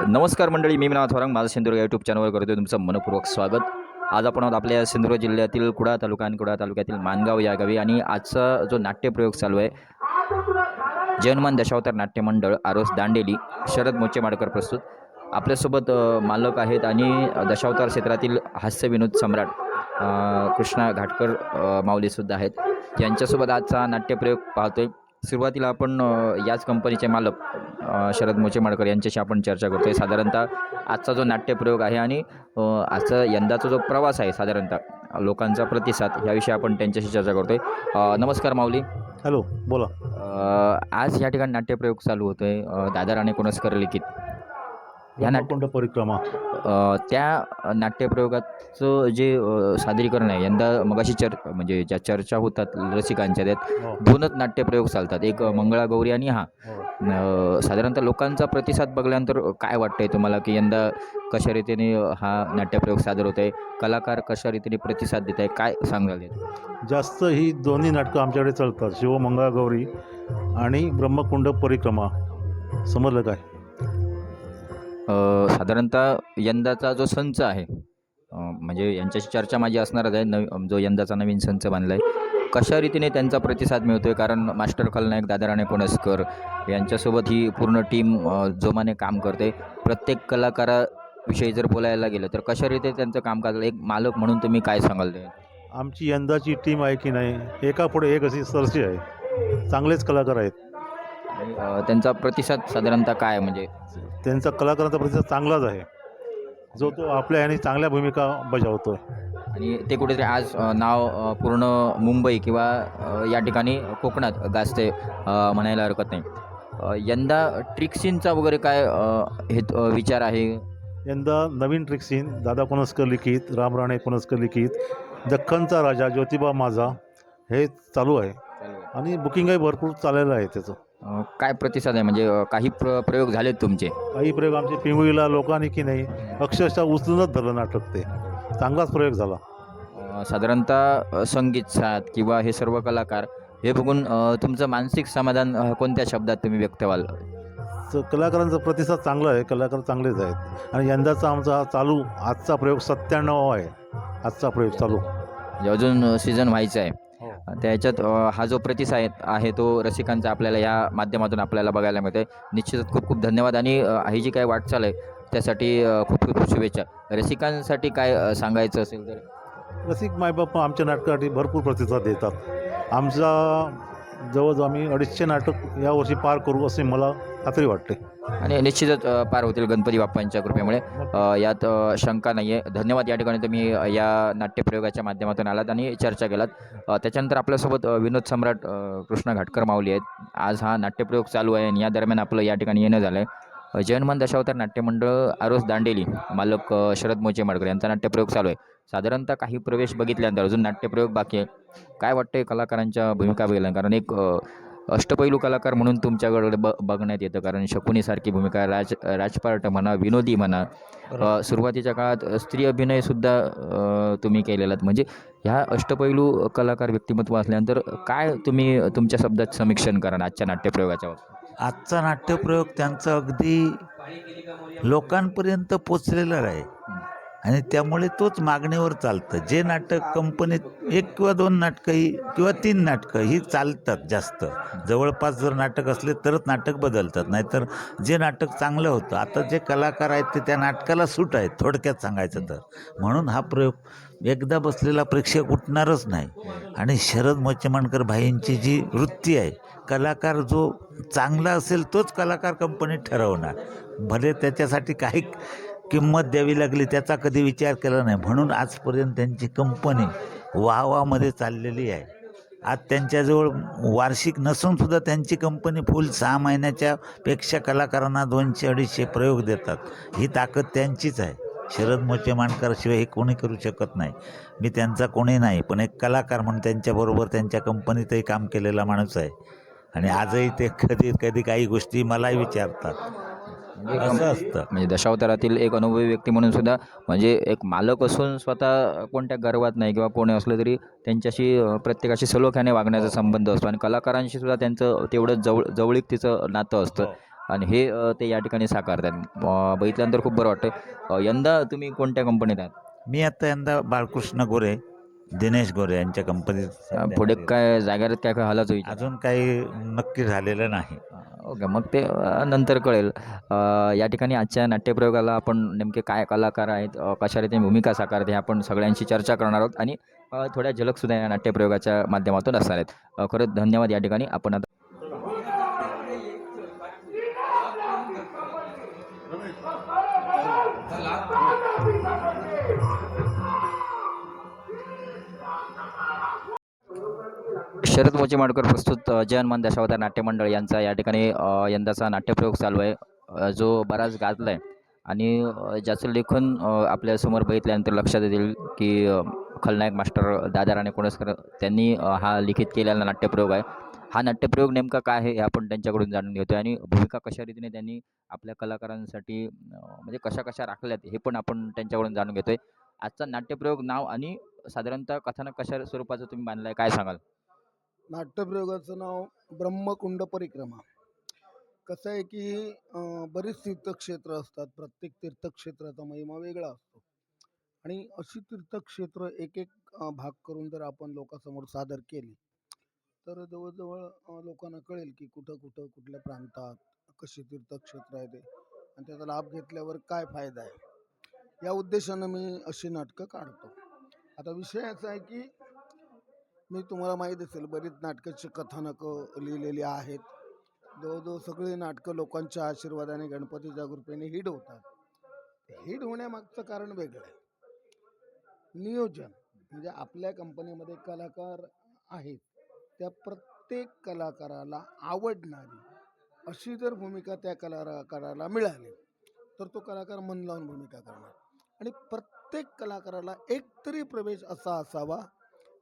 नमस्कार मंडळी, मी विनाथ थोरांग, माझं सिंधुदुर्ग यूट्यूब चॅनलवर करतोय तुमचं मनपूर्वक स्वागत. आज आपण आहोत आपल्या सिंधुदुर्ग जिल्ह्यातील कुडाळ तालुका आणि कुडाळ तालुक्यातील माणगाव या गावी. आणि आजचा जो नाट्यप्रयोग चालू आहे, जयहनुमान दशावतार नाट्य मंडळ आरोस दांडेली, शरद मोचेमाडकर प्रस्तुत. आपल्यासोबत मालक आहेत आणि दशावतार क्षेत्रातील हास्य विनोद सम्राट कृष्णा घाटकर माऊलीसुद्धा आहेत. यांच्यासोबत आजचा नाट्यप्रयोग पाहतोय. सुरुवातीला आपण याच कंपनीचे मालक शरद मोचेमाडकर यांच्याशी आपण चर्चा करतोय. साधारणतः आजचा जो नाट्यप्रयोग आहे आणि आजचा यंदाचा जो प्रवास आहे, साधारणतः लोकांचा प्रतिसाद, याविषयी आपण त्यांच्याशी चर्चा करतोय. नमस्कार माऊली. हॅलो, बोला. आज या ठिकाणी नाट्यप्रयोग चालू होतोय, दादा राणे कुणस्कर लिखित या ब्रह्मकुंड परिक्रमा. त्या नाट्यप्रयोगाचं जे सादरीकरण आहे यंदा, मगाशी म्हणजे ज्या चर्चा होतात रसिकांच्या, त्यात दोनच नाट्यप्रयोग चालतात, एक मंगळागौरी आणि हा. साधारणतः लोकांचा प्रतिसाद बघल्यानंतर काय वाटतंय तुम्हाला, की यंदा कशा रीतीने हा नाट्यप्रयोग सादर होत आहे, कलाकार कशा रीतीने प्रतिसाद देत आहे, काय सांगाल? जास्त ही दोन्ही नाटकं आमच्याकडे चालतात, शिवमंगळागौरी आणि ब्रह्मकुंड परिक्रमा. समजलं काय? साधारणतः यंदाचा जो संच आहे, म्हणजे यांच्याशी चर्चा माझी असणारच आहे, जो यंदाचा नवीन संच बांधला आहे, कशा रीतीने त्यांचा प्रतिसाद मिळतो आहे? कारण मास्टर खलनायक दादा राणे कुणस्कर यांच्यासोबत ही पूर्ण टीम जोमाने काम करते. प्रत्येक कलाकाराविषयी जर बोलायला गेलं तर कशा रीतीने त्यांचं काम करतं, एक मालक म्हणून तुम्ही काय सांगाल ते? आमची यंदाची टीम आहे की नाही, एकापुढे एक अशी सरशी आहे. चांगलेच कलाकार आहेत. त्यांचा प्रतिसाद साधारणतः काय, म्हणजे त्यांचा कलाकारांचा प्रतिसाद चांगलाच आहे, जो तो आपल्या ह्याने चांगल्या भूमिका बजावतो. आणि ते कुठेतरी आज नाव पूर्ण मुंबई किंवा या ठिकाणी कोकणात गाजते म्हणायला हरकत नाही. यंदा ट्रिक सीनचा वगैरे काय हे विचार आहे? यंदा नवीन ट्रिक सीन दादा कुणस्कर लिखित, राम राणे कुणस्कर लिखित, दख्खनचा राजा, ज्योतिबा माझा हे चालू आहे आणि बुकिंगही भरपूर चाललेलं आहे. त्याचं काय प्रतिसाद आहे, म्हणजे काही प्रयोग झालेत तुमचे? काही प्रयोग आमचे पिंगुळीला लोकांनी की नाही अक्षरशः उचलूनच धरलं नाटक. ते चांगलाच प्रयोग झाला. साधारणतः संगीत साथ किंवा हे सर्व कलाकार हे बघून तुमचं मानसिक समाधान कोणत्या शब्दात तुम्ही व्यक्त व्हाल? कलाकारांचा प्रतिसाद चांगला आहे, कलाकार चांगलेच आहेत. आणि यंदाचा आमचा हा चालू आजचा प्रयोग 97 आहे. आजचा प्रयोग चालू म्हणजे अजून सीझन व्हायचा आहे. त्याच्यात हा जो प्रतिसाद आहे तो रसिकांचा आपल्याला या माध्यमातून आपल्याला बघायला मिळते. निश्चितच खूप खूप धन्यवाद. आणि ही जी काय वाटचाल आहे त्यासाठी खूप खूप शुभेच्छा. रसिकांसाठी काय सांगायचं असेल तर? रसिक मायबाप आमच्या नाटकासाठी भरपूर प्रतिसाद देतात. आमचा जवळजवळ आम्ही 250 नाटक यावर्षी पार करू असे मला खात्री वाटते. आणि निश्चितच पार होतील गणपती बाप्पांच्या कृपेमुळे, यात शंका नाही आहे. धन्यवाद, या ठिकाणी तुम्ही या नाट्यप्रयोगाच्या माध्यमातून आलात आणि चर्चा केलात. त्याच्यानंतर आपल्यासोबत विनोद सम्राट कृष्णा घाटकर माऊली आहेत. आज हा नाट्यप्रयोग चालू आहे आणि या दरम्यान आपलं या ठिकाणी येणं झालं आहे. जयहनुमान दशावतार नाट्यमंडळ आरोस दांडेली, मालक शरद मोचेमाडकर यांचा नाट्यप्रयोग चालू आहे. साधारणतः काही प्रवेश बघितल्यानंतर अजून नाट्यप्रयोग बाकी आहे. काय वाटतंय कलाकारांच्या भूमिका बघितल्या? कारण एक अष्टपैलू कलाकार म्हणून तुमच्याकडे बघण्यात येतं, कारण शकुनीसारखी भूमिका, राजपाट म्हणा, विनोदी म्हणा, सुरुवातीच्या काळात स्त्री अभिनयसुद्धा तुम्ही केलेलात. म्हणजे ह्या अष्टपैलू कलाकार व्यक्तिमत्व असल्यानंतर काय तुम्ही तुमच्या शब्दात समीक्षण करा आजच्या नाट्यप्रयोगाच्या? आजचा नाट्यप्रयोग त्यांचं अगदी लोकांपर्यंत पोचलेलं आहे आणि त्यामुळे तोच मागणीवर चालतं. जे नाटक कंपनीत 1 किंवा 2 नाटकं किंवा 3 नाटकं ही चालतात जास्त, जवळपास जर नाटक असले तरच नाटक बदलतात, नाहीतर जे नाटक चांगलं होतं, आता जे कलाकार आहेत ते त्या नाटकाला सूट आहेत थोडक्यात सांगायचं तर. म्हणून हा प्रयोग एकदा बसलेला प्रेक्षक उठणारच नाही. आणि शरद मोचेमाडकर भाईंची जी वृत्ती आहे, कलाकार जो चांगला असेल तोच कलाकार कंपनीत ठरवणार, भले त्याच्यासाठी काही किंमत द्यावी लागली त्याचा कधी विचार केला नाही. म्हणून आजपर्यंत त्यांची कंपनी वाहवामध्ये चाललेली आहे. आज त्यांच्याजवळ वार्षिक नसूनसुद्धा त्यांची कंपनी फुल 6 महिन्याच्या पेक्षा कलाकारांना 200-250 प्रयोग देतात. ही ताकद त्यांचीच आहे. शरद मोचेमाडकरशिवाय हे कोणी करू शकत नाही. मी त्यांचा कोणी नाही, पण एक कलाकार म्हणून त्यांच्याबरोबर त्यांच्या कंपनीतही काम केलेला माणूस आहे. आणि आजही ते कधी कधी काही गोष्टी मलाही विचारतात. असं असतं. म्हणजे दशावतारातील एक अनुभवी व्यक्ती म्हणून सुद्धा, म्हणजे एक मालक असून स्वतः कोणत्या गर्वात नाही किंवा कोणी असलं तरी त्यांच्याशी प्रत्येकाशी सलोख्याने वागण्याचा संबंध असतो. आणि कलाकारांशी सुद्धा त्यांचं तेवढं जवळीक तिचं नातं असतं. आणि हे ते या ठिकाणी साकारतात. बघितल्यानंतर खूप बरं वाटतं. यंदा तुम्ही कोणत्या कंपनीत आहात? मी आता यंदा बाळकृष्ण गोरे, दिनेश गोरे यांच्या कंपनीत सध्या पुढे कार्यरत. काय जागेवर काय काय हालाचं विचार? अजून काही नक्की झालेलं नाही. ओके, मग ते नंतर कळेल. या ठिकाणी आजच्या नाट्यप्रयोगाला आपण नेमके काय कलाकार आहेत, कशा रीतीने भूमिका साकारते हे आपण सगळ्यांशी चर्चा करणार आहोत आणि थोड्या झलकसुद्धा या नाट्यप्रयोगाच्या माध्यमातून असणार आहेत. खरंच धन्यवाद. या ठिकाणी आपण आता शरद मोचेमाडकर प्रस्तुत जय हनुमान दशावतार नाट्य मंडळ यांचा या ठिकाणी यंदाचा नाट्यप्रयोग चालू आहे, जो बराच गाजला आहे आणि ज्याचं लेखन आपल्यासमोर बघितल्यानंतर लक्षात येईल की खलनायक मास्टर दादा राणे कोणसकर त्यांनी हा लिखित केलेला नाट्यप्रयोग आहे. हा नाट्यप्रयोग नेमका काय आहे हे आपण त्यांच्याकडून जाणून घेतो आणि भूमिका कशा रीतीने त्यांनी आपल्या कलाकारांसाठी म्हणजे कशा कशा राखल्यात हे पण आपण त्यांच्याकडून जाणून घेतोय. आजचा नाट्यप्रयोग नाव आणि साधारणतः कथानक कशा स्वरूपाचं तुम्ही बांधलं आहे, काय सांगाल? नाट्यप्रयोगाचं नाव ब्रह्मकुंड परिक्रमा. कसं आहे की बरीच तीर्थक्षेत्र असतात. प्रत्येक तीर्थक्षेत्राचा महिमा वेगळा असतो आणि अशी तीर्थक्षेत्र एक एक भाग करून जर आपण लोकांसमोर सादर केली तर जवळजवळ लोकांना कळेल की कुठं कुठं कुठल्या प्रांतात कशी तीर्थक्षेत्र आहे ते आणि त्याचा लाभ घेतल्यावर काय फायदा आहे. या उद्देशानं मी अशी नाटकं काढतो. आता विषय असा आहे की मी तुम्हाला माहीत असेल बरीच नाटकाची कथानकं लिहिलेली आहेत. जवळजवळ सगळी नाटकं लोकांच्या आशीर्वादाने गणपतीच्या कृपेने हिट होतात. हिट होण्यामागचं कारण वेगळं आहे. नियोजन म्हणजे आपल्या कंपनीमध्ये कलाकार आहेत त्या प्रत्येक कलाकाराला आवडणारी अशी जर भूमिका त्या कलाकाराला मिळाली तर तो कलाकार मन लावून भूमिका करणार आणि प्रत्येक कलाकाराला एकतरी प्रवेश असा असावा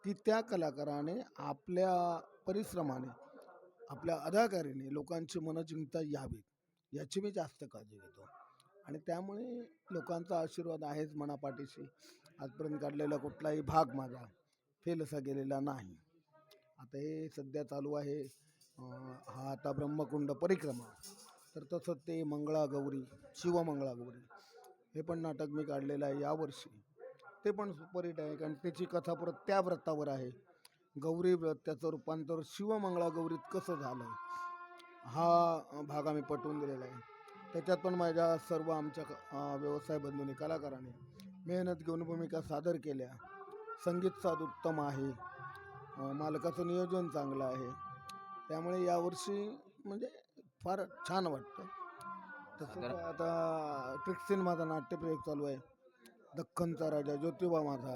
की त्या कलाकाराने आपल्या परिश्रमाने आपल्या अदाकारीने लोकांची मनं जिंकता यावीत याची मी जास्त काळजी घेतो आणि त्यामुळे लोकांचा आशीर्वाद आहेच मनापाठीशी. आजपर्यंत काढलेला कुठलाही भाग माझा फेल असा गेलेला नाही. आता हे सध्या चालू आहे हा आता ब्रह्मकुंड परिक्रमा. तर तसं ते मंगळागौरी शिवमंगळागौरी हे पण नाटक मी काढलेलं आहे यावर्षी. ते पण सुपरहिट आहे कारण त्याची कथा परत त्या व्रतावर आहे. गौरी व्रत त्याचं रूपांतर शिवमंगळागौरीत कसं झालं हा भाग आम्ही पटवून दिलेला आहे. त्याच्यात पण माझ्या सर्व आमच्या व्यवसाय बंधूंनी कलाकारांनी मेहनत घेऊन भूमिका सादर केल्या. संगीत साध उत्तम आहे, मालकाचं नियोजन चांगलं आहे. त्यामुळे यावर्षी म्हणजे फार छान वाटतं. तसं आता ट्रिक्सीन माझा नाट्यप्रयोग चालू आहे. दख्खनचा राजा ज्योतिबा माझा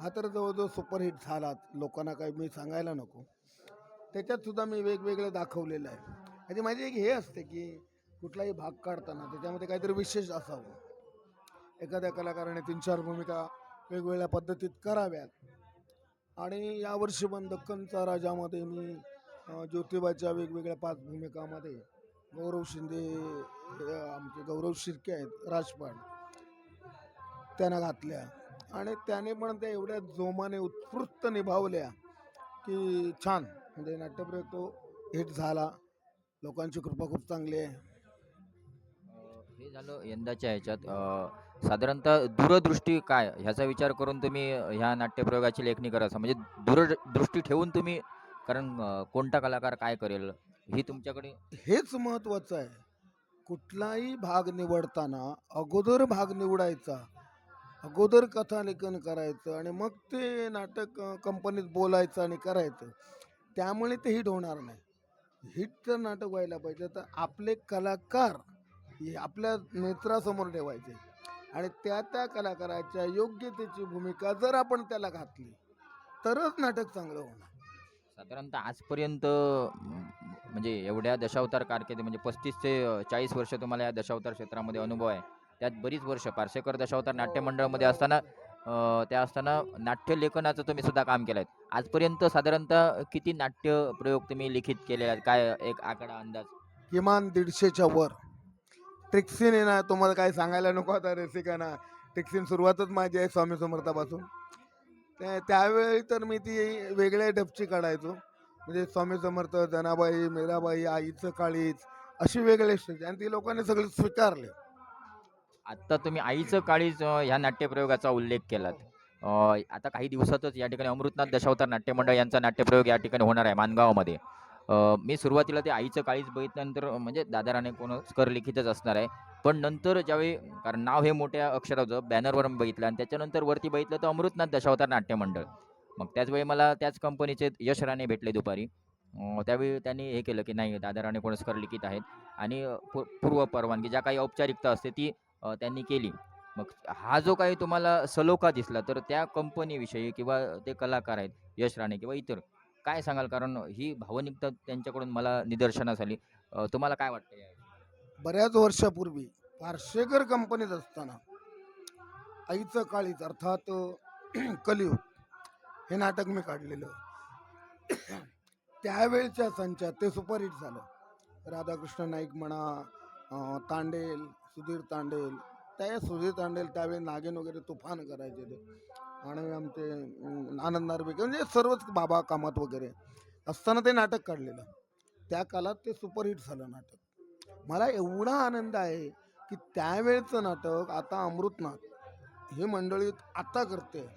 हा तर जवळजवळ सुपरहिट झाला. लोकांना काही मी सांगायला नको. त्याच्यात सुद्धा मी वेगवेगळं दाखवलेलं आहे. म्हणजे माझी एक हे असते की कुठलाही भाग काढताना त्याच्यामध्ये काहीतरी विशेष असावं. एखाद्या कलाकाराने 3-4 भूमिका वेगवेगळ्या पद्धतीत कराव्यात आणि यावर्षी पण दख्खनचा राजामध्ये मी ज्योतिबाच्या वेगवेगळ्या 5 भूमिकामध्ये गौरव शिंदे आमचे गौरव शिर्के आहेत राजपाट त्यांना घातल्या आणि त्याने पण त्या एवढ्या जोमाने उत्स्फूर्त निभावल्या की छान म्हणजे नाट्यप्रयोग तो हिट झाला. लोकांची कृपा खूप चांगली आहे. हे झालं यंदाच्या ह्याच्यात. साधारणतः दूरदृष्टी काय ह्याचा विचार करून तुम्ही ह्या नाट्यप्रयोगाची लेखणी करायचं म्हणजे दूरदृष्टी ठेवून तुम्ही, कारण कोणता कलाकार काय करेल ही तुमच्याकडे हेच महत्त्वाचं आहे. कुठलाही भाग निवडताना अगोदर भाग निवडायचा, अगोदर कथालेखन करायचं आणि मग ते नाटक कंपनीत बोलायचं आणि करायचं. त्यामुळे ते हिट होणार नाही. हिट जर नाटक व्हायला पाहिजे तर आपले कलाकार हे आपल्या नेत्रासमोर ठेवायचे आणि त्या त्या कलाकाराच्या योग्यतेची भूमिका जर आपण त्याला घातली तरच नाटक चांगलं होणार. साधारणतः आजपर्यंत म्हणजे एवढ्या दशावतार कारकिर्दी म्हणजे 35 ते 40 वर्ष तुम्हाला या दशावतार क्षेत्रामध्ये अनुभव आहे. त्यात बरीच वर्ष पार्सेकर दशावतार नाट्य मंडळामध्ये असताना नाट्य लेखनाचं तुम्ही सुद्धा काम केलं आहे. आजपर्यंत साधारणतः किती नाट्य प्रयोग तुम्ही लिखित केले आहेत, काय एक आकडा अंदाज? किमान 150च्या वर. ट्रिक्सीन आहे ना, तुम्हाला काय सांगायला नको आता रसिकांना. ट्रिक्सीन सुरुवातच माझी आहे स्वामी समर्थापासून. त्यावेळी तर मी ती वेगळ्या ढबची काढायचो. म्हणजे स्वामी समर्थ, जनाबाई, मीराबाई, आईचं काळीज अशी वेगळी स्थिती आणि ती लोकांनी सगळे स्वीकारले. आत्ता तुम्ही आईचं काळीज ह्या नाट्यप्रयोगाचा उल्लेख केलात. आता काही दिवसातच या ठिकाणी अमृतनाथ दशावतार नाट्यमंडळ यांचा नाट्यप्रयोग या ठिकाणी होणार आहे माणगावमध्ये. मी सुरुवातीला ते आईचं काळीज बघितल्यानंतर म्हणजे दादा राणे कोणस्कर लिखितच असणार आहे. पण नंतर ज्यावेळी कारण नाव हे मोठ्या अक्षरात होतं बॅनरवर बघितलं आणि त्याच्यानंतर वरती बघितलं तर अमृतनाथ दशावतार नाट्यमंडळ. मग त्याचवेळी मला त्याच कंपनीचे यश राणे भेटले दुपारी. त्यावेळी त्यांनी हे केलं की नाही दादा राणे कोणस्कर लिखित आहेत आणि पूर्व परवानगी ज्या काही औपचारिकता असते ती त्यांनी केली. मग हा जो काही तुम्हाला सलोखा दिसला तर त्या कंपनीविषयी किंवा ते कलाकार आहेत यश राणे किंवा इतर काय सांगाल? कारण ही भावनिकता त्यांच्याकडून मला निदर्शनास आली. तुम्हाला काय वाटतं या? बऱ्याच वर्षापूर्वी पार्शेकर कंपनीत असताना आईचं काळीज अर्थात कलियुग हे नाटक मी काढलेलं. त्यावेळच्या संचात ते सुपरहिट झालं. राधाकृष्ण नाईक म्हणा, तांडेल, सुधीर तांडेल, त्या सुधीर तांडेल त्यावेळी नागिन वगैरे तुफान करायचे ते, आणि आमचे आनंद नार्वेकर म्हणजे सर्वच बाबा कामत वगैरे असताना ते नाटक काढलेलं. त्या काळात ते सुपरहिट झालं नाटक. मला एवढा आनंद आहे की त्यावेळचं नाटक आता अमृतनाथ ही मंडळी आता करते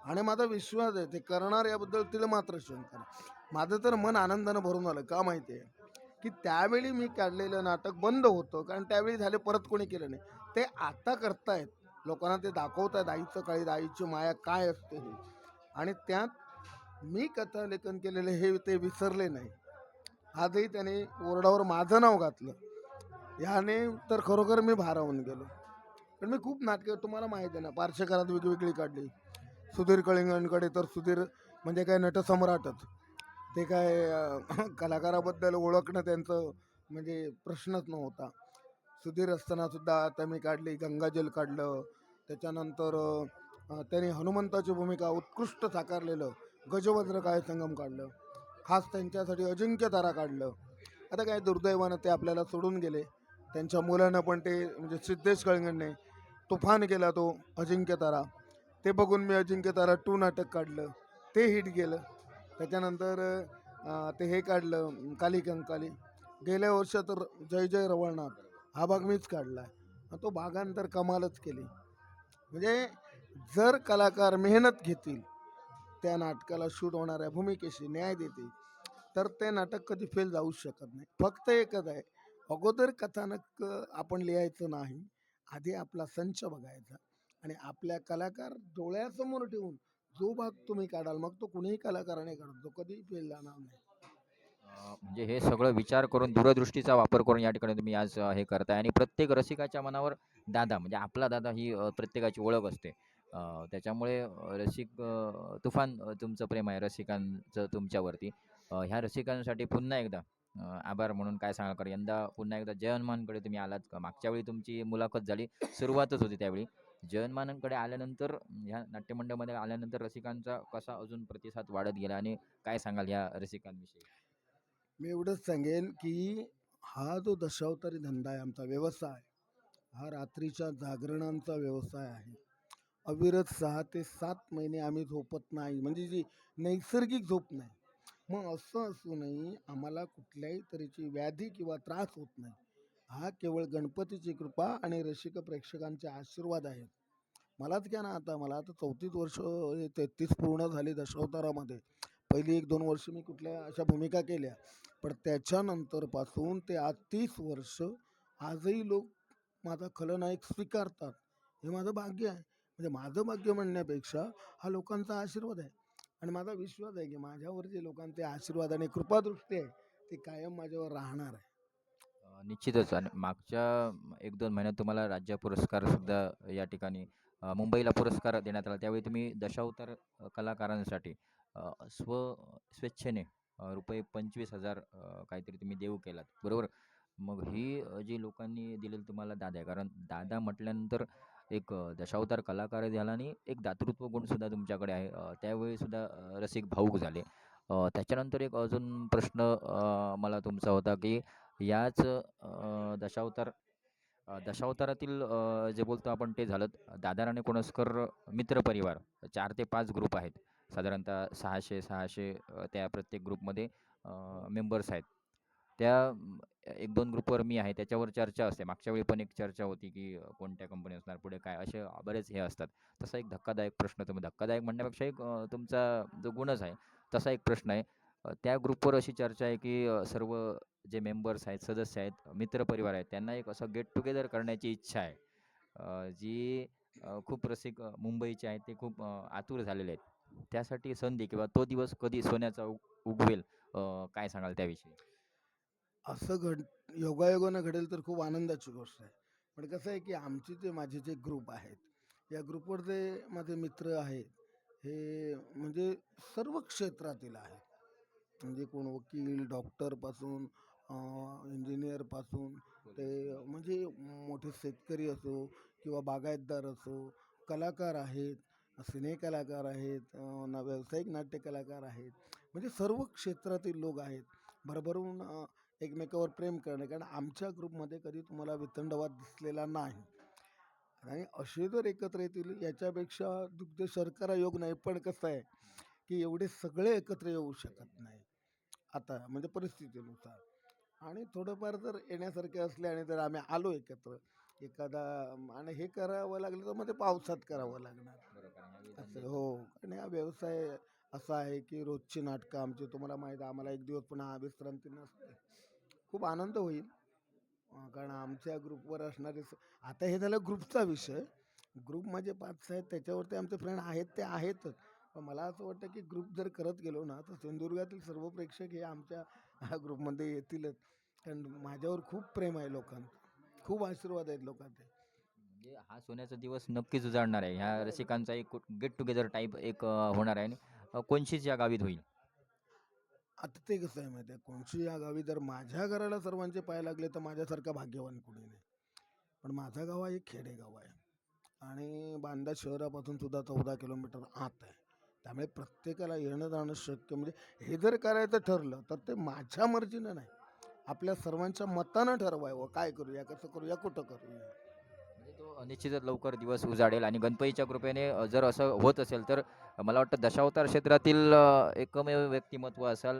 आणि माझा विश्वास आहे ते करणार, याबद्दल तिला मात्र शंका नाही. माझं तर मन आनंदानं भरून आलं. का माहिती आहे की त्यावेळी मी काढलेलं नाटक बंद होतं, कारण त्यावेळी झाले परत कोणी केलं नाही. ते आता करतायत, लोकांना ते दाखवतायत आईचं काळी आईची माया काय असते हे, आणि त्यात मी कथालेखन केलेलं हे ते विसरले नाही. आजही त्याने बोर्डावर माझं नाव घातलं, ह्याने तर खरोखर मी भारावून गेलो. पण मी खूप नाटकं तुम्हाला माहिती आहे ना, पार्श्वकारात वेगवेगळी काढली. सुधीर कळिंगणकडे तर सुधीर म्हणजे काय नटसम्राटच. ते काय कलाकाराबद्दल ओळखणं त्यांचं म्हणजे प्रश्नच नव्हता. सुधीर असताना सुद्धा आता मी काढली, गंगाजल काढलं. त्याच्यानंतर त्यांनी हनुमंताची भूमिका उत्कृष्ट साकारलेलं गजवज्र काय संगम काढलं. खास त्यांच्यासाठी अजिंक्य तारा काढलं. आता काय दुर्दैवानं ते आपल्याला सोडून गेले. त्यांच्या मुलानं पण ते म्हणजे सिद्धेश कळंगणने तुफान केला तो अजिंक्य तारा. ते बघून मी अजिंक्य तारा 2 नाटक काढलं, ते हिट गेलं. त्याच्यानंतर ते हे काढलं काली कंकाली. गेल्या वर्षात तर जय जय रवळनाथ हा भाग मीच काढला आहे. तो भागांतर कमालच केली. म्हणजे जर कलाकार मेहनत घेतील, त्या नाटकाला शूट होणाऱ्या भूमिकेशी न्याय देतील, तर ते नाटक कधी फेल जाऊच शकत नाही. फक्त एकच आहे, अगोदर कथानक आपण लिहायचं नाही, आधी आपला संच बघायचा आणि आपल्या कलाकार डोळ्यासमोर ठेवून जो भाग तुम्ही काढाल, मग तो कुणीही कलाकाराने काढतो, तो कधीही फेल जाणार नाही. म्हणजे हे सगळं विचार करून दूरदृष्टीचा वापर करून या ठिकाणी तुम्ही आज हे करताय आणि प्रत्येक रसिकाच्या मनावर दादा म्हणजे आपला दादा ही प्रत्येकाची ओळख असते. त्याच्यामुळे रसिक तुफान तुमचं प्रेम आहे रसिकांचं तुमच्यावरती. ह्या रसिकांसाठी पुन्हा एकदा आभार म्हणून काय सांगाल? कारण यंदा पुन्हा एकदा जयहनुमानकडे तुम्ही आलात का? मागच्या वेळी तुमची मुलाखत झाली, सुरुवातच होती त्यावेळी. जयहनुमानकडे आल्यानंतर ह्या नाट्यमंडळामध्ये आल्यानंतर रसिकांचा कसा अजून प्रतिसाद वाढत गेला आणि काय सांगाल या रसिकांविषयी? मी एवढंच सांगेन की हा जो दशावतारी धंदा आहे, आमचा व्यवसाय, हा रात्रीच्या जागरणांचा व्यवसाय आहे. अविरत 6 ते 7 महिने आम्ही झोपत नाही, म्हणजे जी नैसर्गिक झोप नाही. मग असं असूनही आम्हाला कुठल्याही तऱ्हेची व्याधी किंवा त्रास होत नाही. हा केवळ गणपतीची कृपा आणि रसिक प्रेक्षकांचे आशीर्वाद आहेत. मलाच घ्या ना, आता मला आता 34 वर्ष 33 पूर्ण झाली दशावतारामध्ये. पहिली 1-2 वर्ष मी कुठल्या अशा भूमिका केल्या, पण त्याच्यानंतरपासून ते आज 30 वर्ष आजही लोक माझा खलनायक स्वीकारतात. हे माझं भाग्य आहे. म्हणजे माझं भाग्य म्हणण्यापेक्षा हा लोकांचा आशीर्वाद आहे, आणि माझा विश्वास आहे की माझ्यावर जे लोकांचे आशीर्वाद आणि कृपादृष्टी आहे ती कायम माझ्यावर राहणार आहे. निश्चितच आणि मागच्या 1-2 महिन्यात तुम्हाला राज्य पुरस्कारसुद्धा या ठिकाणी मुंबईला पुरस्कार देण्यात आला. त्यावेळी तुम्ही दशावतार कलाकारांसाठी स्वेच्छेने रुपये 25,000 काहीतरी तुम्ही देऊ केलात, बरोबर? मग ही जी लोकांनी दिलेली तुम्हाला दादा आहे. कारण दादा म्हटल्यानंतर एक दशावतार कलाकार झाला आणि एक दातृत्व गुणसुद्धा तुमच्याकडे आहे. त्यावेळीसुद्धा रसिक भावूक झाले. त्याच्यानंतर एक अजून प्रश्न मला तुमचा होता की याच दशावतारातील जे बोलतो आपण ते झालं. दादा राणे कुणस्कर मित्रपरिवार 4 ते 5 ग्रुप आहेत. साधारणतः 600 त्या प्रत्येक ग्रुपमध्ये मेंबर्स आहेत. त्या 1-2 ग्रुपवर मी आहे त्याच्यावर चर्चा असते. मागच्या वेळी पण एक चर्चा होती, की कोणत्या कंपनी असणार, पुढे काय, असे बरेच हे असतात. तसा एक धक्कादायक प्रश्न, तुम्ही धक्कादायक म्हणण्यापेक्षा एक तुमचा जो गुणच आहे तसा एक प्रश्न आहे. त्या ग्रुपवर अशी चर्चा आहे, की सर्व जे मेंबर्स आहेत, सदस्य आहेत, मित्रपरिवार आहेत, त्यांना एक असं गेट टुगेदर करण्याची इच्छा आहे. जी खूप रसिक मुंबईचे आहेत ते खूप आतुर झालेले आहेत. त्यासाठी संधी किंवा तो दिवस कधी सोन्याचा उगवेल, काय सांगाल त्याविषयी? असं योगायोगानं घडेल तर खूप आनंदाची गोष्ट आहे. पण कसं आहे की आमचे माझे जे ग्रुप आहेत, या ग्रुपवर जे माझे मित्र आहेत, हे म्हणजे सर्व क्षेत्रातील आहेत. म्हणजे कोण वकील, डॉक्टरपासून इंजिनियरपासून ते म्हणजे मोठे शेतकरी असो किंवा बागायतदार असो, कलाकार आहेत, सिने कलाकार आहेत, व्यावसायिक नाट्य कलाकार आहेत. म्हणजे सर्व क्षेत्रातील लोक आहेत. भरभरून एकमेकावर प्रेम करणे, कारण आमच्या ग्रुपमध्ये कधी तुम्हाला वितंडवाद दिसलेला नाही. आणि असे जर एकत्र येतील याच्यापेक्षा दुग्ध शर्करा योग नाही. पण कसं आहे की एवढे सगळे एकत्र येऊ शकत नाही आता, म्हणजे परिस्थितीनुसार. आणि थोडंफार जर येण्यासारखे असले आणि जर आम्ही आलो एकत्र एखादा, आणि हे करावं लागलं तर मग ते पावसात करावं लागणार असं. हो, आणि हा व्यवसाय असा आहे की रोजची नाटकं आमची, तुम्हाला माहीत आहे, आम्हाला एक दिवस पुन्हा विश्रांती नसते. खूप आनंद होईल, कारण आमच्या ग्रुपवर असणारे आता हे झालं ग्रुपचा विषय. ग्रुप म्हणजे 5 आहेत, त्याच्यावरती आमचे फ्रेंड आहेत ते आहेतच. पण मला असं वाटतं की ग्रुप जर करत गेलो ना तर सिंधुदुर्गातील सर्व प्रेक्षक हे आमच्या ग्रुपमध्ये येतीलच. कारण माझ्यावर खूप प्रेम आहे लोकांचं, खूप आशीर्वाद आहेत लोकांचे. म्हणजे हा सोन्याचा दिवस नक्कीच उजाडणार आहे. ह्या रसिकांचा एक गेट टुगेदर टाईप एक होणार आहे. आणि कोणशीच या गावीत होईल. आता ते कसं आहे माहिती आहे, कोणची या गावी जर माझ्या घराला सर्वांचे पाय लागले तर माझ्यासारखा भाग्यवान कोणी नाही. पण माझं गाव हा एक खेडेगाव आहे आणि बांदा शहरापासून सुद्धा 14 किलोमीटर आत आहे. त्यामुळे प्रत्येकाला येणं जाणं शक्य, म्हणजे हे जर करायचं ठरलं तर ते माझ्या मर्जीनं नाही, आपल्या सर्वांच्या मतानं ठरवावं. काय करूया, कसं करूया, कुठं करूया. म्हणजे तो निश्चितच लवकर दिवस उजाडेल. आणि गणपतीच्या कृपेने जर असं होत असेल तर मला वाटतं दशावतार क्षेत्रातील एकमेव व्यक्तिमत्व असाल,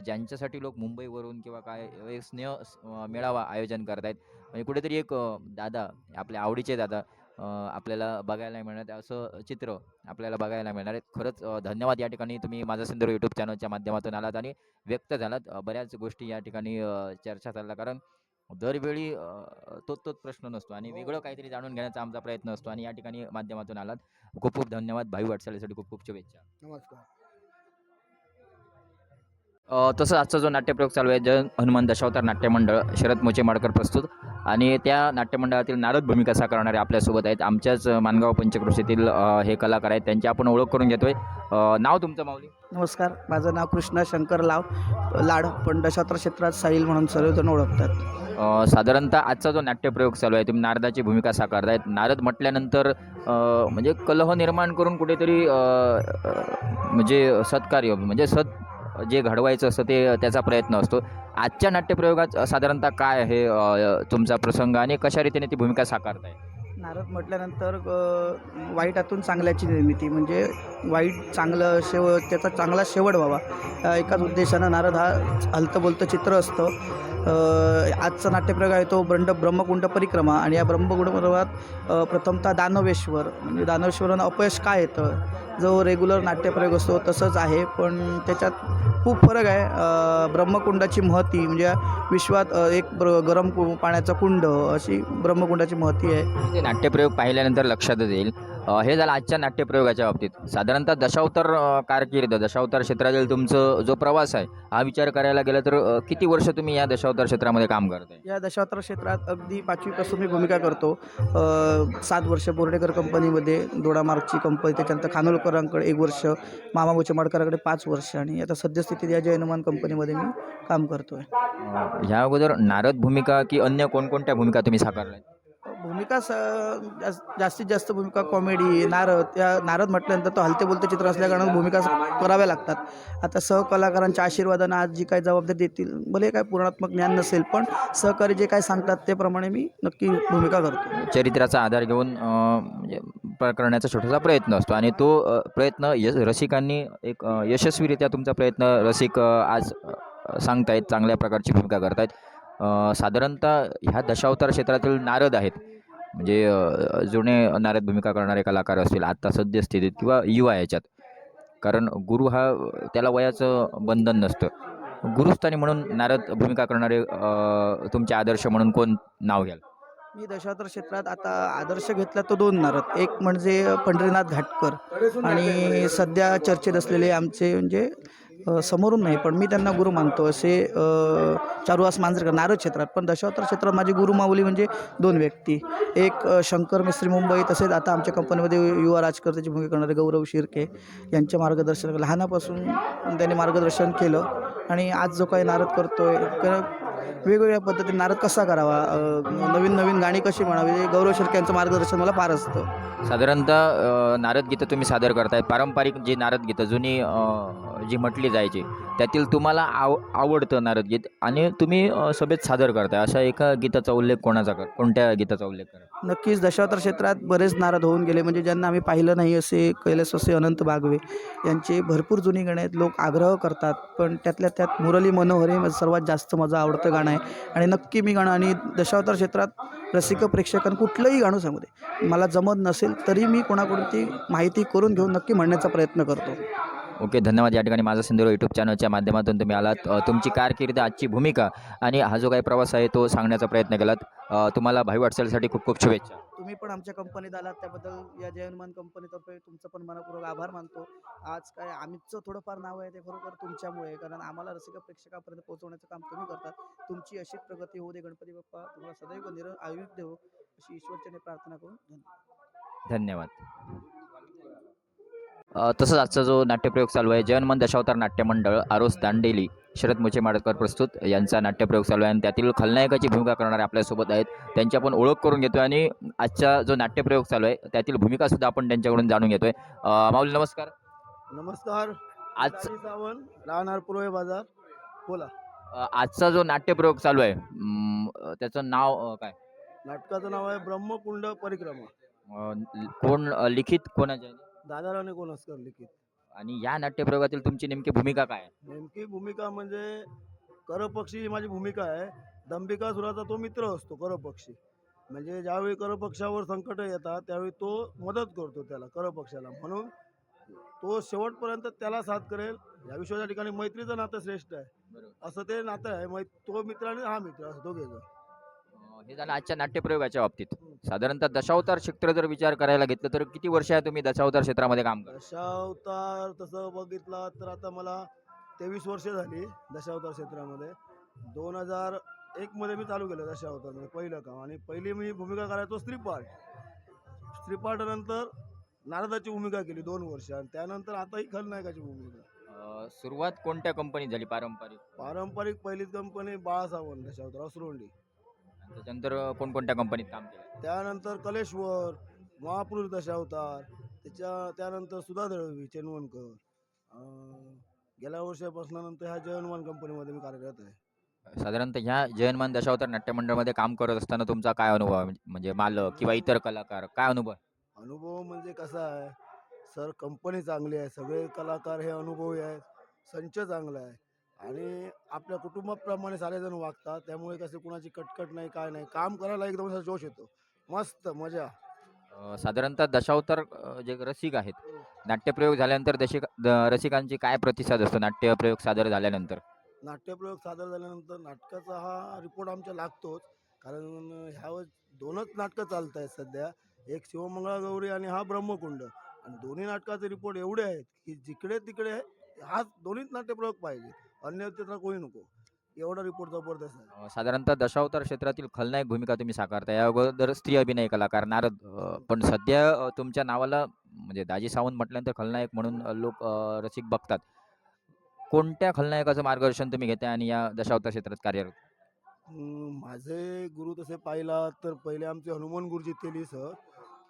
ज्यांच्यासाठी लोक मुंबईवरून किंवा काय एक मेळावा आयोजन करतायत. म्हणजे कुठेतरी एक दादा, आपल्या आवडीचे दादा, आपल्याला बघायला मिळणार असं चित्र आपल्याला बघायला मिळणार आहे. खरंच धन्यवाद. या ठिकाणी तुम्ही माझा सिंधुदुर्ग यूट्यूब चॅनलच्या माध्यमातून आलात आणि व्यक्त झालात. बऱ्याच गोष्टी या ठिकाणी चर्चा झाला, कारण दरवेळी तोच प्रश्न नसतो आणि वेगळं काहीतरी जाणून घेण्याचा आमचा प्रयत्न असतो. आणि या ठिकाणी माध्यमातून आलात, खूप खूप धन्यवाद. भावी वाटचालीसाठी खूप खूप शुभेच्छा. नमस्कार. तसंच आजचा जो नाट्यप्रयोग चालू आहे, जन हनुमान दशावतार नाट्य मंडळ, शरद मोचेमाडकर प्रस्तुत, आणि त्या नाट्यमंडळातील नारद भूमिका साकारणारे आपल्यासोबत आहेत. आमच्याच माणगाव पंचक्रोशीतील हे कलाकार आहेत, त्यांची आपण ओळख करून घेतोय. नाव तुमचं माऊली? नमस्कार, माझं नाव कृष्णा शंकर लाड, पण दशावतार क्षेत्रात साहिल म्हणून सर्वजण ओळखतात. साधारणतः आजचा जो नाट्यप्रयोग चालू आहे, तुम्ही नारदाची भूमिका साकारतायत. नारद म्हटल्यानंतर म्हणजे कलह निर्माण करून कुठेतरी म्हणजे सत्कार्य, म्हणजे जे घडवायचं असतं ते त्याचा प्रयत्न असतो. आजच्या नाट्यप्रयोगात साधारणतः काय आहे तुमचा प्रसंग आणि कशा रीतीने ती भूमिका साकारताय? नारद म्हटल्यानंतर वाईटातून चांगल्याची निर्मिती, म्हणजे वाईट चांगलं त्याचा चांगला शेवट व्हावा, एकाच उद्देशानं नारद हा हलतं बोलतं चित्र असतं. आजचा नाट्यप्रयोग आहे तो ब्रह्मकुंड परिक्रमा, आणि या ब्रह्मकुंड परिक्रमात प्रथमतः दानवेश्वर, म्हणजे दानवेश्वरांना अपयश काय येतं, जो रेग्युलर नाट्यप्रयोग असतो तसंच आहे, पण त्याच्यात खूप फरक आहे. ब्रह्मकुंडाची महती म्हणजे विश्वात एक गरम पाण्याचा कुंड, अशी ब्रह्मकुंडाची महती आहे. ते नाट्यप्रयोग पाहिल्यानंतर लक्षातच येईल. हे झालं आजच्या नाट्यप्रयोगाच्या बाबतीत. साधारणतः दशावतार कारकीर्द, दशावतार क्षेत्रातील तुमचं जो प्रवास आहे, हा विचार करायला गेला तर किती वर्ष तुम्ही या दशावतार क्षेत्रामध्ये काम करताय? या दशावतार क्षेत्रात अगदी 5वीपासून मी भूमिका करतो. 7 वर्ष बोर्डेकर कंपनीमध्ये, दोडामार्गची कंपनी, त्याच्यानंतर खानोलकरांकडे 1 वर्ष, मामा मोचेमाडकरांकडे 5 वर्ष, आणि आता सद्यस्थितीत या जय हनुमान कंपनीमध्ये मी काम करतो आहे. ह्या अगोदर नारद भूमिका की अन्य कोणकोणत्या भूमिका तुम्ही साकारल्या? भूमिका जास्तीत जास्त भूमिका कॉमेडी. नारद म्हटल्यानंतर तो हलते बोलते चित्र असल्याकारणाने भूमिका कराव्या लागतात. आता सहकलाकारांच्या आशीर्वादानं आज जी काही जबाबदारी देतील, भले काय पुराणात्मक ज्ञान नसेल, पण सहकारी जे काय सांगतात त्याप्रमाणे मी नक्की भूमिका करतो. चरित्राचा आधार घेऊन म्हणजे करण्याचा छोटासा प्रयत्न असतो आणि तो प्रयत्न रसिकांनी एक यशस्वीरित्या तुमचा प्रयत्न रसिक आज सांगतायत, चांगल्या प्रकारची भूमिका करतायत. साधारणतः ह्या दशावतार क्षेत्रातील नारद आहेत, म्हणजे जुने नारद भूमिका करणारे कलाकार असतील आत्ता सद्यस्थितीत किंवा युवा याच्यात, कारण गुरु हा त्याला वयाचं बंधन नसतं. गुरुस्थानी म्हणून नारद भूमिका करणारे तुमचे आदर्श म्हणून कोण नाव घ्याल? मी दशावतार क्षेत्रात आता आदर्श घेतला तो दोन नारद, एक म्हणजे पंढरीनाथ घाटकर आणि सध्या चर्चेत असलेले आमचे म्हणजे समोरून नाही पण मी त्यांना गुरु मानतो असे चारुहास मांजरेकर नारद क्षेत्रात. पण दशावतार क्षेत्रात माझी गुरुमाऊली म्हणजे दोन व्यक्ती, एक शंकर मिस्त्री मुंबई, तसेच आता आमच्या कंपनीमध्ये युवा राजकर्त्याची भूमिका करणारे गौरव शिर्के यांचे मार्गदर्शन लहानापासून त्यांनी मार्गदर्शन केलं. आणि आज जो काही नारद करतोय वेगवेगळ्या पद्धतीने नारद कसा करावा, नवीन नवीन गाणी कशी म्हणावी, गौरव शिर्के यांचं मार्गदर्शन मला फार असतं. साधारणतः नारद गीतं तुम्ही सादर करताय, पारंपरिक जी नारद गीतं जुनी जी म्हटली जायची त्यातील तुम्हाला आवडतं नारद गीत आणि तुम्ही सभेत सादर करताय, अशा एका गीताचा उल्लेख कोणत्या गीताचा उल्लेख करा? नक्कीच दशावतार क्षेत्रात बरेच नारद होऊन गेले, म्हणजे ज्यांना आम्ही पाहिलं नाही असे कैलासवासी अनंत बागवे यांचे भरपूर जुनी गाणी आहेत, लोक आग्रह करतात. पण त्यातल्या त्यात मुरली मनोहरी माझं सर्वात जास्त माझं आवडतं गाणं आहे आणि नक्की मी गाणं, आणि दशावतार क्षेत्रात रसिक प्रेक्षकांना कुठलंही गाणं सांगू दे, मला जमत नसेल तरी मी कोणाकडून ती माहिती करून घेऊन नक्की म्हणण्याचा प्रयत्न करतो. ओके, धन्यवाद. या ठिकाणी माझा सिंधुदुर्ग यूट्यूब चॅनलच्या माध्यमातून तुम्ही आलात, तुमची कारकीर्द, आजची भूमिका आणि हा जो काही प्रवास आहे तो सांगण्याचा प्रयत्न केलात. तुम्हाला भावी वाटचालीसाठी खूप खूप शुभेच्छा. तुम्ही पण आमच्या कंपनीत आलात त्याबद्दल या जय हनुमान कंपनीतर्फे तुमचं पण मनपूर्वक आभार मानतो. आज काय आमचं थोडंफार नाव आहे ते खरोखर तुमच्यामुळे, कारण आम्हाला रसिक प्रेक्षकापर्यंत पोहोचवण्याचं काम तुम्ही करतात. तुमची अशीच प्रगती होऊ दे, गणपती बाप्पा तुम्हाला सदैव आयुष्य देवो अशी ईश्वरचरणी प्रार्थना करून धन्यवाद. धन्यवाद. तसंच आजचा जो नाट्यप्रयोग चालू आहे, जय हनुमान दशावतार नाट्य मंडळ आरोस दांडेली शरद मुचे माडकर प्रस्तुत यांचा नाट्यप्रयोग चालू आहे आणि त्यातील खलनायकाची भूमिका करणारे आपल्यासोबत आहेत. त्यांची आपण ओळख करून घेतोय आणि आजचा जो नाट्यप्रयोग चालू आहे त्यातील भूमिकासुद्धा आपण त्यांच्याकडून जाणून घेतोय. माऊली नमस्कार. नमस्कार. आज सावंत, राहणार पूर्वे बाजार, बोला. आजचा जो नाट्यप्रयोग चालू आहे त्याचं नाव काय? नाटकाचं नाव आहे ब्रह्मकुंड परिक्रमा. कोण लिखित कोणाचे? दादाराव कोणस्कर लिखित. आणि या नाट्यप्रयोगातील तुमची नेमकी भूमिका काय आहे? नेमकी भूमिका म्हणजे करपक्षी ही माझी भूमिका आहे. दंबिकासुराचा तो मित्र असतो करपक्षी, म्हणजे ज्यावेळी करपक्षावर संकट येतात त्यावेळी तो मदत करतो त्याला, करपक्षाला, म्हणून तो शेवटपर्यंत त्याला साथ करेल. या विश्वाच्या ठिकाणी मैत्रीचं नातं श्रेष्ठ आहे, असं ते नातं आहे. तो मित्र आणि हा मित्र असं दोघे जण. हे झालं आजच्या नाट्यप्रयोगाच्या बाबतीत. साधारणतः दशावतार क्षेत्र जर विचार करायला घेतलं तर किती वर्ष आहे तुम्ही दशावतार क्षेत्रामध्ये काम करता? दशावतार तसं बघितलं तर आता मला 23 वर्ष झाली दशावतार क्षेत्रामध्ये. 2001 मध्ये मी चालू केलं दशावतारमध्ये पहिलं काम, आणि पहिली मी भूमिका करायचो श्रीपाठानंतर नारदाची भूमिका केली 2 वर्ष, आणि त्यानंतर आता ही खलनायकाची भूमिका. सुरुवात कोणत्या कंपनीत झाली? पारंपरिक पहिलीच कंपनी बाळासावंत दशावतार असरोंडी. त्याच्यानंतर कोणकोणत्या कंपनीत काम केलं? त्यानंतर कलेश्वर, महापुरुष दशावतार, त्यानंतर सुधा दळवी, चेनवणकर. गेल्या वर्षापासून नंतर ह्या जय हनुमान कंपनीमध्ये मी कार्यरत आहे. साधारणतः ह्या जय हनुमान दशावतार नाट्यमंडळामध्ये काम करत असताना तुमचा काय अनुभव आहे? म्हणजे मालक किंवा इतर कलाकार, काय अनुभव आहे? अनुभव म्हणजे कसा आहे सर, कंपनी चांगली आहे, सगळे कलाकार हे अनुभवी आहेत, संच चांगला आहे आणि आपल्या कुटुंबाप्रमाणे सारेजण वागतात. त्यामुळे कसे कुणाची कटकट नाही, काय नाही, काम करायला एकदम असा जोश येतो, मस्त मजा. साधारणतः दशावतार जे रसिक आहेत, नाट्यप्रयोग झाल्यानंतर रसिकांची काय प्रतिसाद असतो? नाट्यप्रयोग सादर झाल्यानंतर नाटकाचा हा रिपोर्ट आमच्या लागतोच, कारण ह्यावर 2च नाटकं चालत आहेत सध्या, एक शिवमंगळागौरी आणि हा ब्रह्मकुंड, आणि दोन्ही नाटकाचे रिपोर्ट एवढे आहेत की जिकडे तिकडे हा दोन्हीच नाट्यप्रयोग पाहिजे, अन्य चित्र कोणी नको, एवढा रिपोर्ट जबरदस्त आहे. साधारणतः दशावतार क्षेत्रातील खलनायक भूमिका तुम्ही साकारता. या अगोदर स्त्री अभिनय कलाकार नारद, पण सध्या तुमच्या नावाला म्हणजे दाजी सावंत म्हटल्यानंतर खलनायक म्हणून लोक रसिक बघतात. कोणत्या खलनायकाचं मार्गदर्शन तुम्ही घेताय आणि या दशावतार क्षेत्रात कार्यरत? माझे गुरु तसे पाहिला तर पहिले आमचे हनुमान गुरुजी तेली सर,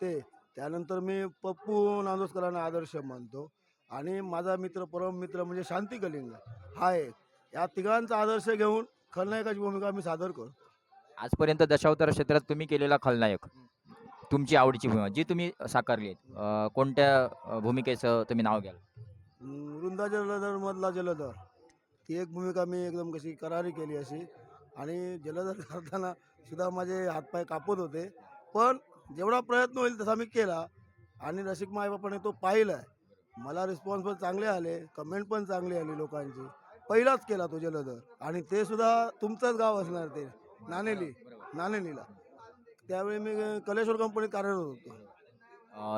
त्यानंतर मी पप्पू नांदोसकरांना आदर्श मानतो, आणि माझा मित्र परम मित्र म्हणजे शांती कलिंग हा एक. या तिघांचा आदर्श घेऊन खलनायकाची भूमिका मी सादर करतो. आजपर्यंत दशावतार क्षेत्रात तुम्ही केलेला खलनायक, तुमची आवडीची भूमिका जी तुम्ही साकारली आहे, कोणत्या भूमिकेचं तुम्ही नाव घ्याल? वृंदा जलधर मधला जलधर, ती एक भूमिका मी एकदम कशी करारी केली अशी. आणि जलधर करताना सुद्धा माझे हातपाय कापत होते, पण जेवढा प्रयत्न होईल तसा मी केला. आणि रसिक मायबापाने तो पाहिला आहे. मला रिस्पॉन्स पण चांगले आले, कमेंट पण चांगली आली लोकांची. पहिलाच केला तो जलधर, आणि ते सुद्धा तुमचंच गाव असणार ते, नाणेलीला. त्यावेळी मी कलेश्वर कंपनीत कार्यरत होतो.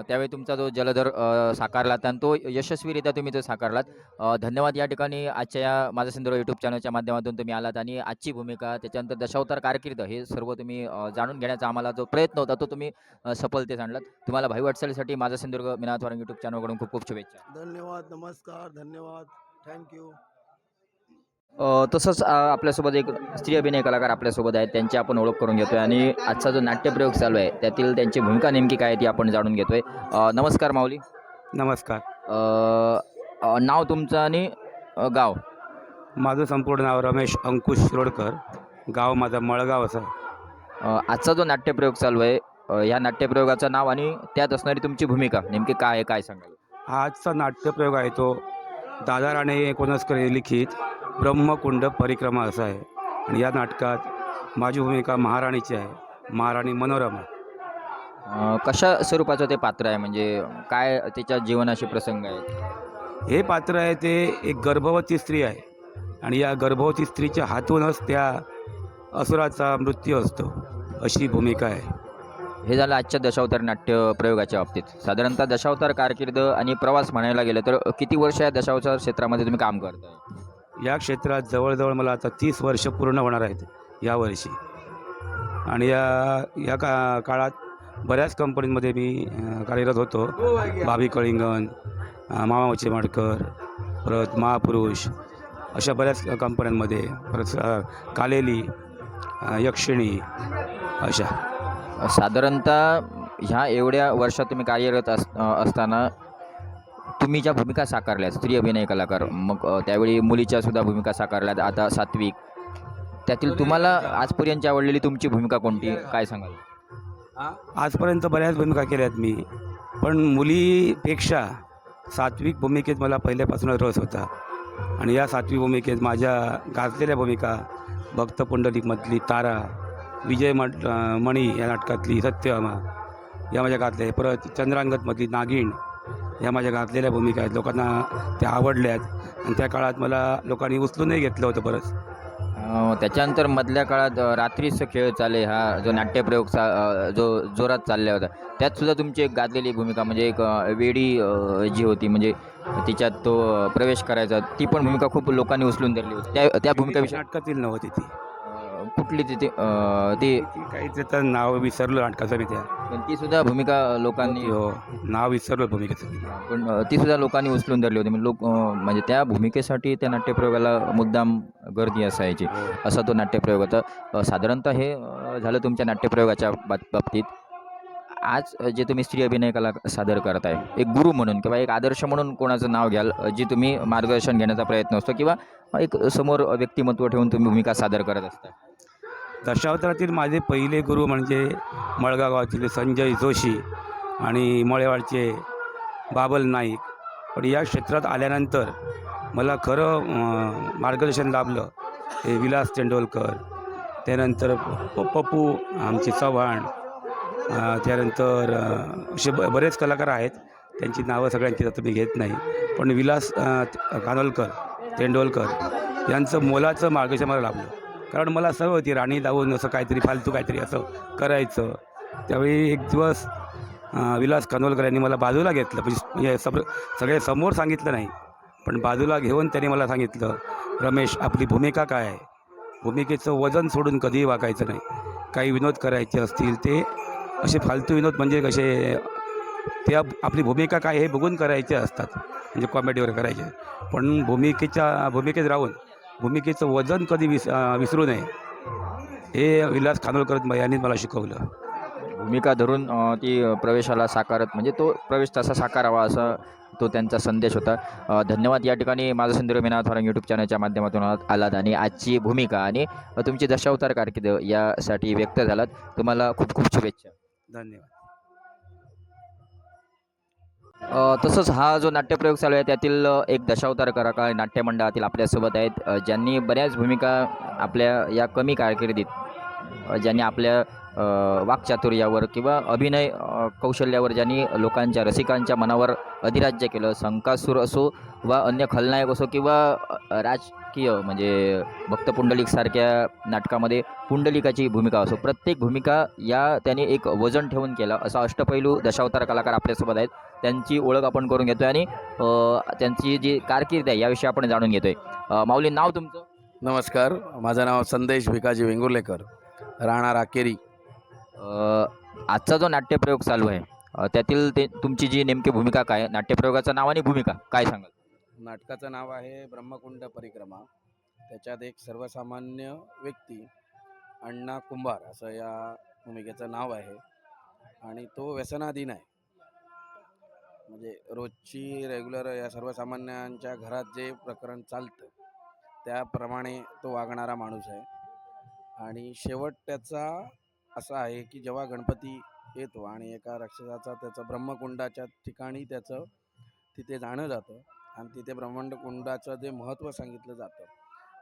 त्यावेळी तुमचा जो जलधर साकारलात आणि तो यशस्वीरित्या तुम्ही तो साकारलात. धन्यवाद. या ठिकाणी आजच्या या माझा सिंधुदुर्ग यूट्यूब चॅनलच्या माध्यमातून तुम्ही आलात आणि आजची भूमिका, त्याच्यानंतर दशावतार कारकीर्द हे सर्व तुम्ही जाणून घेण्याचा आम्हाला जो प्रयत्न होता तो तुम्ही सफलतेत आणलात. तुम्हाला भाई वाटचालीसाठी माझा सिंधुदुर्ग मीनाथ वारंग यूट्यूब चॅनलकडून खूप खूप शुभेच्छा. धन्यवाद, नमस्कार, धन्यवाद, थँक्यू. तसंच आपल्यासोबत एक स्त्री अभिनय कलाकार आपल्यासोबत आहेत, त्यांची आपण ओळख करून घेतोय आणि आजचा जो नाट्यप्रयोग चालू आहे त्यातील त्यांची भूमिका नेमकी काय आहे ती आपण जाणून घेतोय. नमस्कार माऊली. नमस्कार. नाव तुमचं आणि गाव. माझं संपूर्ण नाव रमेश अंकुश शिरोडकर. गाव माझं मळगाव असं. आजचा जो नाट्यप्रयोग चालू आहे या नाट्यप्रयोगाचं नाव आणि त्यात असणारी तुमची भूमिका नेमकी काय आहे, काय सांगाल? आजचा नाट्यप्रयोग आहे तो दादा राणे कोणस्कर लिखित ब्रह्मकुंड परिक्रमा असा आहे. आणि या नाटकात माझी भूमिका महाराणीची आहे, महाराणी मनोरमा. कशा स्वरूपाचं ते पात्र आहे, म्हणजे काय त्याच्या जीवनाशी प्रसंग आहेत? हे पात्र आहे ते एक गर्भवती स्त्री आहे आणि या गर्भवती स्त्रीच्या हातूनच त्या असुराचा मृत्यू असतो, अशी भूमिका आहे. हे झालं आजच्या दशावतार नाट्य प्रयोगाच्या बाबतीत. साधारणतः दशावतार कारकीर्द आणि प्रवास म्हणायला गेलं तर किती वर्ष या दशावतार क्षेत्रामध्ये तुम्ही काम करताय? या क्षेत्रात जवळजवळ मला आता 30 वर्ष पूर्ण होणार आहेत यावर्षी. आणि या काळात बऱ्याच कंपनीमध्ये मी कार्यरत होतो. भाभी कळिंगन, मामा चिमाडकर, परत महापुरुष, अशा बऱ्याच कंपन्यांमध्ये, परत कालेली, यक्षिणी, अशा. साधारणतः ह्या एवढ्या वर्षात तुम्ही कार्यरत असताना तुम्ही ज्या भूमिका साकारल्यात स्त्री अभिनय कलाकार, मग त्यावेळी मुलीच्या सुद्धा भूमिका साकारल्यात, आता सात्विक, त्यातील तुम्हाला आजपर्यंत आवडलेली तुमची भूमिका कोणती, काय सांगाल? आजपर्यंत बऱ्याच भूमिका केल्यात मी, पण मुलीपेक्षा सात्विक भूमिकेत मला पहिल्यापासूनच रस होता. आणि या सात्विक भूमिकेत माझ्या गाजलेल्या भूमिका भक्त पुंडलिकमधली तारा, विजय मणी या नाटकातली सत्यभामा या माझ्या गाजल्या. परत चंद्रांगतमधली नागिण या माझ्या गाजलेल्या भूमिका आहेत. लोकांना त्या आवडल्यात आणि त्या काळात मला लोकांनी उचलूनही घेतलं होतं बरंच. त्याच्यानंतर मधल्या काळात रात्रीचं खेळ चाले हा जो नाट्यप्रयोग जो जोरात चालला होता, त्यात सुद्धा तुमची एक गाजलेली भूमिका, म्हणजे एक वेडी जी होती, म्हणजे तिच्यात तो प्रवेश करायचा, ती पण भूमिका खूप लोकांनी उचलून धरली होती. त्या भूमिकाविषयी नाटकातील नव्हती ती. कुठली ती ती काही त्याचं नाव विसरलं नाटकाचं मी त्या. पण ती सुद्धा भूमिका लोकांनी, हो, नाव विसरलं भूमिकेचं. पण ती सुद्धा लोकांनी उचलून धरली होती. म्हणजे त्या भूमिकेसाठी त्या नाट्यप्रयोगाला मुद्दाम गर्दी असायची, असा तो नाट्यप्रयोग होता. साधारणतः हे झालं तुमच्या नाट्यप्रयोगाच्या बाबतीत. आज जे तुम्ही स्त्री अभिनय कला सादर करताय, एक गुरु म्हणून किंवा एक आदर्श म्हणून कोणाचं नाव घ्याल जी तुम्ही मार्गदर्शन घेण्याचा प्रयत्न असतो, किंवा एक समोर व्यक्तिमत्व ठेवून तुम्ही भूमिका सादर करत असता? दशावतारातील माझे पहिले गुरु म्हणजे मळगाव गावातील संजय जोशी आणि मळेवाडचे बाबल नाईक. पण या क्षेत्रात आल्यानंतर मला खरं मार्गदर्शन लाभलं हे विलास तेंडोलकर, त्यानंतर पप्पू आमचे चव्हाण, त्यानंतर असे बरेच कलाकार आहेत, त्यांची नावं सगळ्यांची आता मी घेत नाही. पण विलास कानोलकर, तेंडोलकर यांचं मोलाचं मार्गदर्शन मला लाभलं. कारण मला सवय होती राणी लावून असं काहीतरी फालतू काहीतरी असं करायचं. त्यावेळी एक दिवस विलास कानोलकर यांनी मला बाजूला घेतलं, म्हणजे सगळे समोर सांगितलं नाही, पण बाजूला घेऊन त्यांनी मला सांगितलं, रमेश आपली भूमिका काय आहे, भूमिकेचं वजन सोडून कधीही वागायचं नाही. काही विनोद करायचे असतील ते असे फालतू विनोद म्हणजे कसे, ते आपली भूमिका काय हे बघून करायचे असतात, म्हणजे कॉमेडीवर करायचे. पण भूमिकेत राहून भूमिकेचं वजन कधी विसरू नये, हे विलास खानोलकर यांनी मला शिकवलं. भूमिका धरून ती प्रवेशाला साकारत, म्हणजे तो प्रवेश तसा साकारावा असा तो त्यांचा संदेश होता. धन्यवाद. या ठिकाणी माझा सिंधुदुर्ग मीनाथ वारंग यूट्यूब चॅनलच्या माध्यमातून आलात आणि आजची भूमिका आणि तुमची दशावतार कारकीर्द यासाठी व्यक्त झालात. तुम्हाला खूप खूप शुभेच्छा. धन्यवाद. तसंच हा जो नाट्यप्रयोग चालू आहे त्यातील एक दशावतार कलाकार नाट्य मंडळातील आपल्यासोबत आहेत, ज्यांनी बऱ्याच भूमिका आपल्या या कमी कारकिर्दीत ज्यांनी आपल्या वाक्चातुर्यावर किंवा अभिनय कौशल्यावर ज्यांनी लोकांच्या रसिकांच्या मनावर अधिराज्य केलं. संकासूर असो वा अन्य खलनायक असो किंवा राजकीय म्हणजे भक्त पुंडलिकसारख्या नाटकामध्ये पुंडलिकाची भूमिका असो, प्रत्येक भूमिका या त्याने एक वजन ठेवून केला. असा अष्टपैलू दशावतार कलाकार आपल्यासोबत आहेत. त्यांची ओळख आपण करून घेतोय आणि त्यांची जी कारकीर्द आहे याविषयी आपण जाणून घेतोय. माऊली, नाव तुमचं? नमस्कार, माझं नाव संदेश भिकाजी वेंगुर्लेकर, राहणार आकेरी. आजचा जो नाट्यप्रयोग चालू आहे त्यातील ते तुमची जी नेमकी भूमिका काय आहे? नाट्यप्रयोगाचं नाव आणि भूमिका काय सांगाल? नाटकाचं नाव आहे ब्रह्मकुंड परिक्रमा. त्याच्यात एक सर्वसामान्य व्यक्ती अण्णा कुंभार असं या भूमिकेचं नाव आहे आणि तो व्यसनाधीन आहे. म्हणजे रोजची रेग्युलर या सर्वसामान्यांच्या घरात जे प्रकरण चालतं त्याप्रमाणे तो वागणारा माणूस आहे. आणि शेवट त्याचा असा आहे की जेव्हा गणपती येतो आणि एका राक्षसाचा त्याचं ब्रह्मकुंडाच्या ठिकाणी त्याचं तिथे जाणं जातं आणि तिथे ब्रह्मकुंडाचं जे महत्त्व सांगितलं जातं,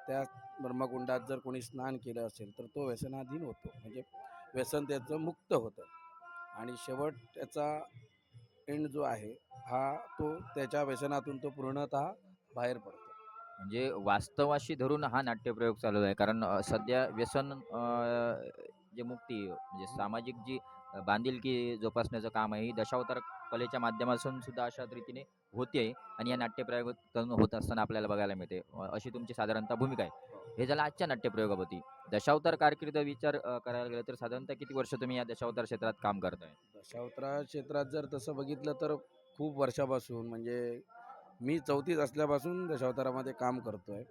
त्या ब्रह्मकुंडात जर कोणी स्नान केलं असेल तर तो व्यसनाधीन होतो, म्हणजे व्यसन त्याचं मुक्त होतं. आणि शेवट त्याचा एंड जो आहे हा तो त्याच्या व्यसनातून तो पूर्णतः बाहेर पडतो. म्हणजे वास्तवाशी धरून हा नाट्यप्रयोग चालू आहे, कारण सध्या व्यसन जे मुक्ती म्हणजे सामाजिक जी बांधिलकी जोपासण्याचं काम आहे ही दशावतार कलेच्या माध्यमातून सुद्धा अशा रीतीने होते आणि या नाट्यप्रयोगातून होत असताना आपल्याला बघायला मिळते. अशी तुमची साधारणतः भूमिका आहे. हे झालं आजच्या नाट्यप्रयोगावरती. दशावतार कारकीर्द विचार करायला गेलं तर साधारणतः किती वर्ष तुम्ही या दशावतार क्षेत्रात काम करताय? दशावतार क्षेत्रात जर तसं बघितलं तर खूप वर्षापासून, म्हणजे मी 4थीत असल्यापासून दशावतारामध्ये काम करतो आहे.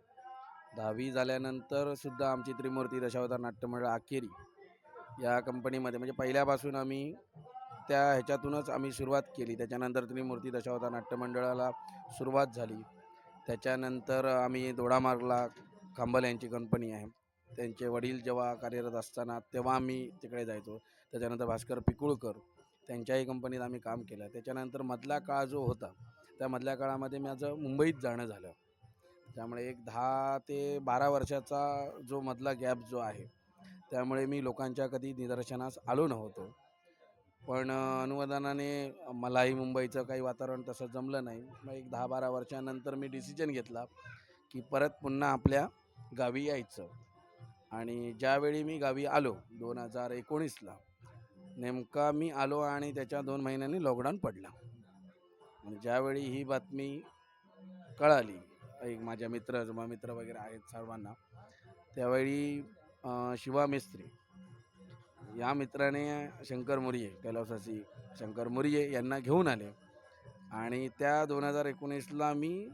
10वी झाल्यानंतर सुद्धा आमची त्रिमूर्ती दशावतार नाट्यमंडळ आकेरी या कंपनीमध्ये, म्हणजे पहिल्यापासून आम्ही त्या ह्याच्यातूनच आम्ही सुरुवात केली. त्याच्यानंतर त्रिमूर्ती दशावतार नाट्यमंडळाला सुरुवात झाली. त्याच्यानंतर आम्ही दोडामार्गला खांबल यांची कंपनी आहे, त्यांचे वडील जेव्हा कार्यरत असताना तेव्हा आम्ही तिकडे जायचो. त्याच्यानंतर भास्कर पिकुळकर त्यांच्याही कंपनीत आम्ही काम केलं. त्याच्यानंतर मधला काळ जो होता त्या मधल्या काळामध्ये माझं मुंबईत जाणं झालं. त्यामुळे एक 10 ते 12 वर्षाचा जो मधला गॅप जो आहे त्यामुळे मी लोकांच्या कधी निदर्शनास आलो नव्हतो. पण अनुवादानाने मलाही मुंबईचं काही वातावरण तसं जमलं नाही. मग एक 10-12 वर्षानंतर मी डिसिजन घेतला की परत पुन्हा आपल्या गावी यायचं. आणि ज्यावेळी मी गावी आलो 2019ला, नेमका मी आलो आणि त्याच्या 2 महिन्यांनी लॉकडाऊन पडला. आणि ज्यावेळी ही बातमी कळाली एक माझ्या मित्र वगैरे आहेत सर्वांना, त्यावेळी शिवा मिस्त्री या मित्राने शंकर मोरिये, कैलासवासी शंकर मोरिये यांना घेऊन आले आणि त्या 2019ला मी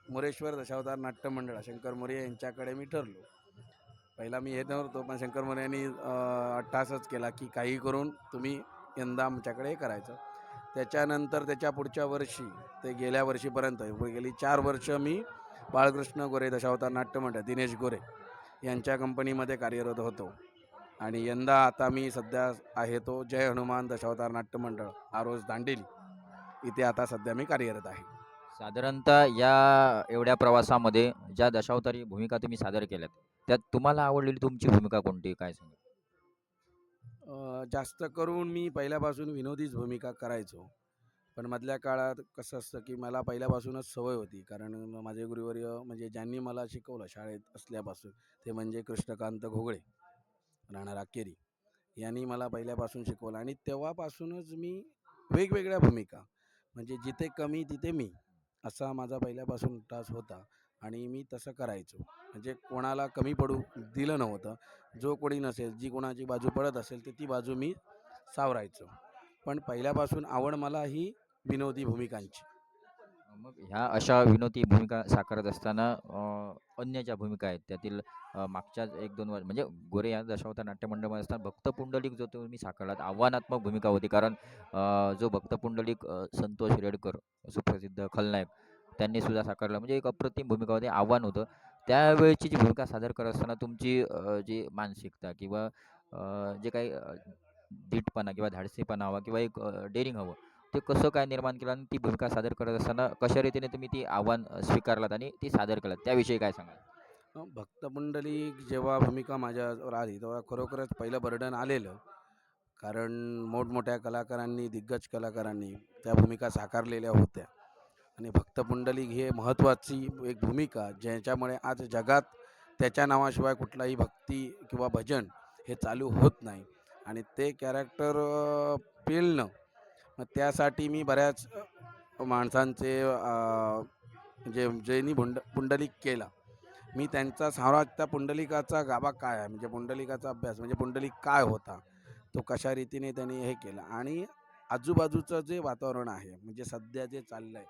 मोरेश्वर दशावतार नाट्यमंडळ शंकर मोरिये यांच्याकडे मी ठरलो. पहिला मी येत नव्हतो, पण शंकर मोरे यांनी अट्टासच केला की काही करून तुम्ही यंदा आमच्याकडे हे करायचं. त्याच्यानंतर त्याच्या पुढच्या वर्षी ते गेल्या वर्षीपर्यंत गेली 4 वर्ष मी बाळकृष्ण गोरे दशावतार नाट्यमंडळ दिनेश गोरे यांच्या कंपनीमध्ये कार्यरत होतो. आणि यंदा आता मी सध्या आहे तो जय हनुमान दशावतार नाट्यमंडळ आरोज दांडेली इथे आता सध्या मी कार्यरत आहे. साधारणतः या एवढ्या प्रवासामध्ये ज्या दशावतारी भूमिका तुम्ही सादर केल्यात त्यात तुम्हाला आवडलेली तुमची भूमिका कोणती, काय सांगा? जास्त करून मी पहिल्यापासून विनोदीच भूमिका करायचो. पण मधल्या काळात कसं असतं की मला पहिल्यापासूनच सवय होती, कारण माझे गुरुवर्य म्हणजे ज्यांनी मला शिकवलं शाळेत असल्यापासून ते म्हणजे कृष्णकांत घोगळे, राहणार आकेरी, यांनी मला पहिल्यापासून शिकवलं. आणि तेव्हापासूनच मी वेगवेगळ्या भूमिका, म्हणजे जिथे कमी तिथे मी, असा माझा पहिल्यापासून टास होता आणि मी तसं करायचो. म्हणजे कोणाला कमी पडू दिलं नव्हतं. जो कोणी नसेल, जी कोणाची बाजू पडत असेल तर ती बाजू मी सावरायचो. पण पहिल्यापासून आवड मला ही विनोदी भूमिकांची. मग ह्या अशा विनोदी भूमिका साकारत असताना अन्य ज्या भूमिका आहेत त्यातील मागच्या 1-2 वर्ष म्हणजे गोरे या दशावतार नाट्यमंडळामध्ये असताना भक्त पुंडलिक जो तुम्ही साकारलात, आव्हानात्मक भूमिका होती, कारण जो भक्त पुंडलिक संतोष रेडकर सुप्रसिद्ध खलनायक त्यांनी सुद्धा साकारला, म्हणजे एक अप्रतिम भूमिका होती, आव्हान होतं. त्यावेळची जी भूमिका सादर करत असताना तुमची जी मानसिकता किंवा जे काही धीटपणा किंवा धाडसीपणा हवा किंवा एक डेअरिंग हवं, ते कसं काय निर्माण केलं आणि ती भूमिका सादर करत असताना कशा रीतीने तुम्ही ती आव्हान स्वीकारलात आणि ती सादर केलात त्याविषयी काय सांगाल? भक्त पुंडलिक जेव्हा भूमिका माझ्यावर आली तेव्हा खरोखरच पहिलं बर्डन आलेलं. कारण मोठमोठ्या कलाकारांनी, दिग्गज कलाकारांनी त्या भूमिका साकारलेल्या होत्या आणि भक्त पुंडलिक हे महत्त्वाची एक भूमिका ज्याच्यामुळे आज जगात त्याच्या नावाशिवाय कुठलाही भक्ती किंवा भजन हे चालू होत नाही आणि ते कॅरेक्टर पेलणं, मग त्यासाठी मी बऱ्याच माणसांचे म्हणजे ज्यांनी पुंडलिक केला, मी त्यांचा सारांश त्या पुंडलिकाचा गाभा काय आहे, म्हणजे पुंडलिकाचा अभ्यास म्हणजे पुंडलिक काय होता, तो कशा रीतीने त्यांनी हे केलं आणि आजूबाजूचं जे वातावरण आहे म्हणजे सध्या जे चाललं आहे,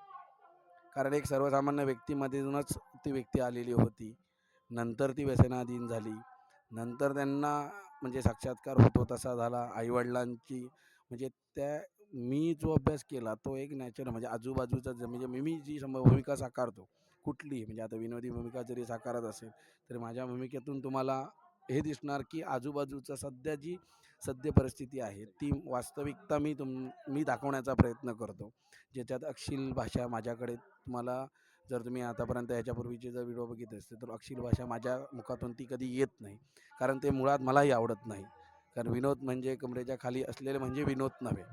कारण एक सर्वसामान्य व्यक्तीमधूनच ती व्यक्ती आलेली होती, नंतर ती व्यसनाधीन झाली, नंतर त्यांना म्हणजे साक्षात्कार होतो तसा झाला आईवडिलांची, म्हणजे त्या मी जो अभ्यास केला तो एक नॅचरल म्हणजे आजूबाजूचा म्हणजे मी जी भूमिका साकारतो कुठली म्हणजे आता विनोदी भूमिका जरी साकारत असेल तरी माझ्या भूमिकेतून तुम्हाला हे दिसणार की आजूबाजूचा सध्या जी सद्य परिस्थिती आहे ती वास्तविकता मी दाखवण्याचा प्रयत्न करतो, ज्याच्यात अश्लील भाषा माझ्याकडे तुम्हाला जर तुम्ही आतापर्यंत ह्याच्यापूर्वीचे जर व्हिडिओ बघितले असते तर अश्लील भाषा माझ्या मुखातून ती कधी येत नाही, कारण ते मुळात मलाही आवडत नाही. कारण विनोद म्हणजे कमरेच्या खाली असलेले म्हणजे विनोद नव्हे.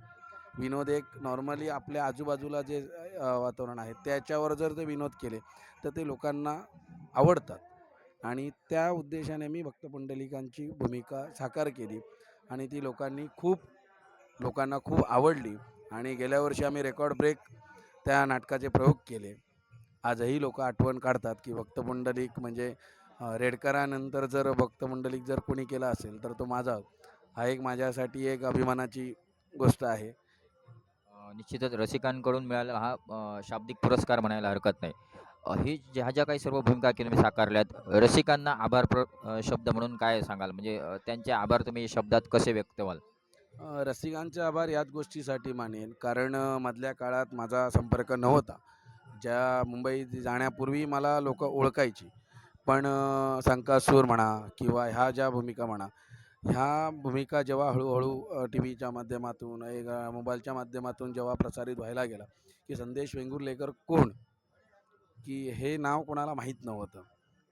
विनोद एक नॉर्मली आपल्या आजूबाजूला जे वातावरण आहे त्याच्यावर जर ते विनोद केले तर ते लोकांना आवडतात आणि त्या उद्देशाने मी भक्त पुंडलिकांची भूमिका साकार केली आणि ती लोकांना खूप आवडली आणि गेल्या वर्षी आम्ही रेकॉर्ड ब्रेक त्या नाटकाचे प्रयोग केले. आजही लोक आठवण काढतात की भक्त पुंडलिक म्हणजे रेडकरानंतर जर भक्त पुंडलिक जर कोणी केला असेल तर तो माझा हा एक माझ्यासाठी एक अभिमानाची गोष्ट आहे. निश्चितच रसिकांकडून मिळालेला हा शाब्दिक पुरस्कार म्हणायला हरकत नाही. ही ज्या काही सर्व भूमिका तुम्ही साकारल्यात, रसिकांना शब्द म्हणून काय सांगाल? म्हणजे त्यांचे आभार तुम्ही शब्दात कसे व्यक्त व्हाल? रसिकांचे आभार याच गोष्टीसाठी मानेन कारण मधल्या काळात माझा संपर्क नव्हता. ज्या मुंबईत जाण्यापूर्वी मला लोक ओळखायची, पण संकासूर म्हणा किंवा ह्या ज्या भूमिका म्हणा, ह्या भूमिका जेव्हा हळूहळू टी व्हीच्या माध्यमातून एक मोबाईलच्या माध्यमातून जेव्हा प्रसारित व्हायला गेला की संदेश वेंगुर्लेकर कोण, की हे नाव कोणाला माहीत नव्हतं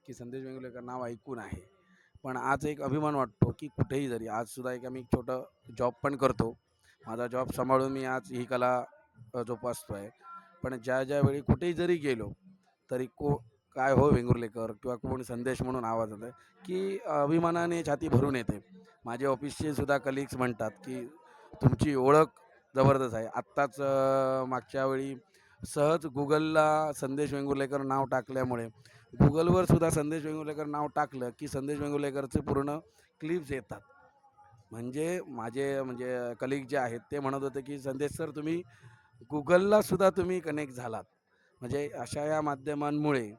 की संदेश वेंगुर्लेकर नाव ऐकून आहे. पण आज एक अभिमान वाटतो की कुठेही जरी आजसुद्धा एक आम्ही छोटं जॉब पण करतो, माझा जॉब सांभाळून मी आज ही कला जोपासतो आहे. पण ज्यावेळी कुठेही जरी गेलो तरी काय हो वेंगुर्लेकर किंवा कोण संदेश म्हणून आवाज येतो की अभिमानाने छाती भरून येते. माझे ऑफिसचे सुद्धा कलिग्स म्हणतात की तुमची ओळख जबरदस्त आहे. आत्ताच मागच्या वेळी सहज गुगलला संदेश वेंगुर्लेकर नाव टाकल्यामुळे गुगलवर सुद्धा संदेश वेंगुर्लेकर नाव टाकलं की संदेश वेंगुर्लेकरचे पूर्ण क्लिप्स येतात. म्हणजे माझे म्हणजे कलिग जे आहेत ते म्हणत होते की संदेश सर तुम्ही गुगलला सुद्धा तुम्ही कनेक्ट झालात. म्हणजे अशा या माध्यमांमुळे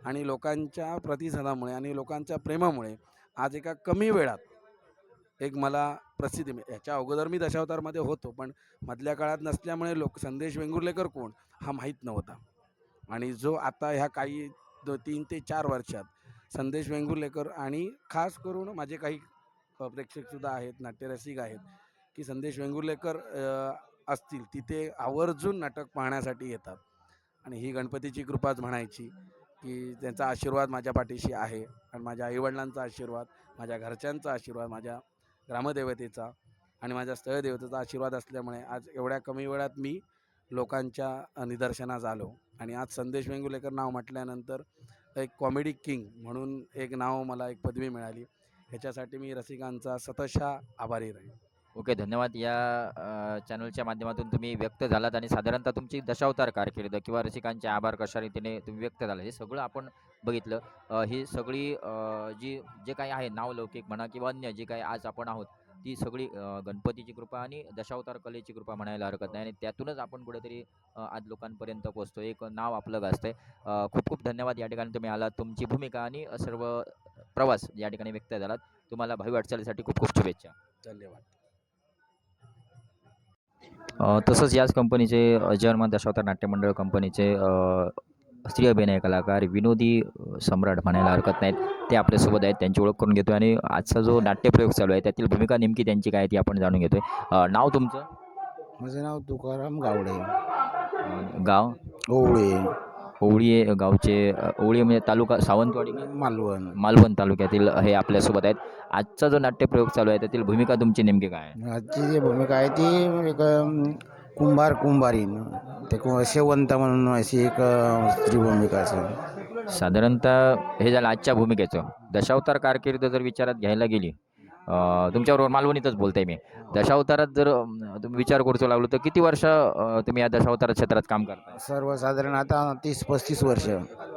आणि लोकांच्या प्रतिसादामुळे आणि लोकांच्या प्रेमामुळे आज एका कमी वेळात एक मला प्रसिद्धी ह्याच्या अगोदर मी दशावतारमध्ये होतो, पण मधल्या काळात नसल्यामुळे संदेश वेंगुर्लेकर कोण हा माहीत नव्हता आणि जो आता ह्या काही 3 ते 4 वर्षात संदेश वेंगुर्लेकर आणि खास करून माझे काही प्रेक्षकसुद्धा आहेत, नाट्यरसिक आहेत की संदेश वेंगुर्लेकर असतील तिथे आवर्जून नाटक पाहण्यासाठी येतात आणि ही गणपतीची कृपाच म्हणायची की त्यांचा आशीर्वाद माझ्या पाठीशी आहे आणि माझ्या आईवडिलांचा आशीर्वाद, माझ्या घरच्यांचा आशीर्वाद, माझ्या ग्रामदेवतेचा आणि माझ्या स्थळदेवतेचा आशीर्वाद असल्यामुळे आज एवढ्या कमी वेळात मी लोकांच्या निदर्शनास आलो आणि आज संदेश वेंगुर्लेकर नाव म्हटल्यानंतर एक कॉमेडी किंग म्हणून एक नाव मला एक पदवी मिळाली. ह्याच्यासाठी मी रसिकांचा सतशः आभारी राहील. ओके, धन्यवाद. या चॅनलच्या माध्यमातून तुम्ही व्यक्त झालात आणि साधारणतः तुमची दशावतार कारकीर्द किंवा रसिकांचे आभार कशा रीतीने तुम्ही व्यक्त झाला हे सगळं आपण बघितलं. ही सगळी जे काही आहे नावलौकिक म्हणा किंवा अन्य जे काही आज आपण आहोत ती सगळी गणपतीची कृपा आणि दशावतार कलेची कृपा म्हणायला हरकत नाही आणि त्यातूनच आपण कुठेतरी आज लोकांपर्यंत पोहोचतो, एक नाव आपलं गाजतंय. खूप खूप धन्यवाद या ठिकाणी तुम्ही आलात, तुमची भूमिका आणि सर्व प्रवास या ठिकाणी व्यक्त झालात. तुम्हाला भावी वाटचालीसाठी खूप खूप शुभेच्छा. धन्यवाद. तसंच याच कंपनीचे जर्मन दशावतार नाट्यमंडळ कंपनीचे स्त्री अभिनय कलाकार विनोदी सम्राट म्हणायला हरकत नाहीत, ते आपल्यासोबत आहेत. त्यांची ओळख करून घेतो आणि आजचा जो नाट्यप्रयोग चालू आहे त्यातील भूमिका नेमकी त्यांची काय ती आपण जाणून घेतोय. नाव तुमचं? माझं नाव तुकाराम गावडे. गाव ओवळे, ओवळी गावचे ओवळी म्हणजे तालुका सावंतवाडी का? मालवण. मालवण तालुक्यातील हे आपल्यासोबत आहेत. आजचा जो नाट्यप्रयोग चालू आहे त्यातील भूमिका तुमची नेमकी काय आहे? आजची जी भूमिका आहे ती एक कुंभारीण ते शेवंत म्हणून अशी एक स्त्री भूमिका असेल. साधारणतः हे झालं आजच्या भूमिकेचं. दशावतार कारकीर्द जर विचारात घ्यायला गेली, तुमच्याबरोबर मालवणीतच बोलतोय मी. दशावतारात जर तुम्ही विचार करू लागलो तर किती वर्ष तुम्ही या दशावतार क्षेत्रात काम करता? सर्वसाधारण आता 30-35 वर्ष.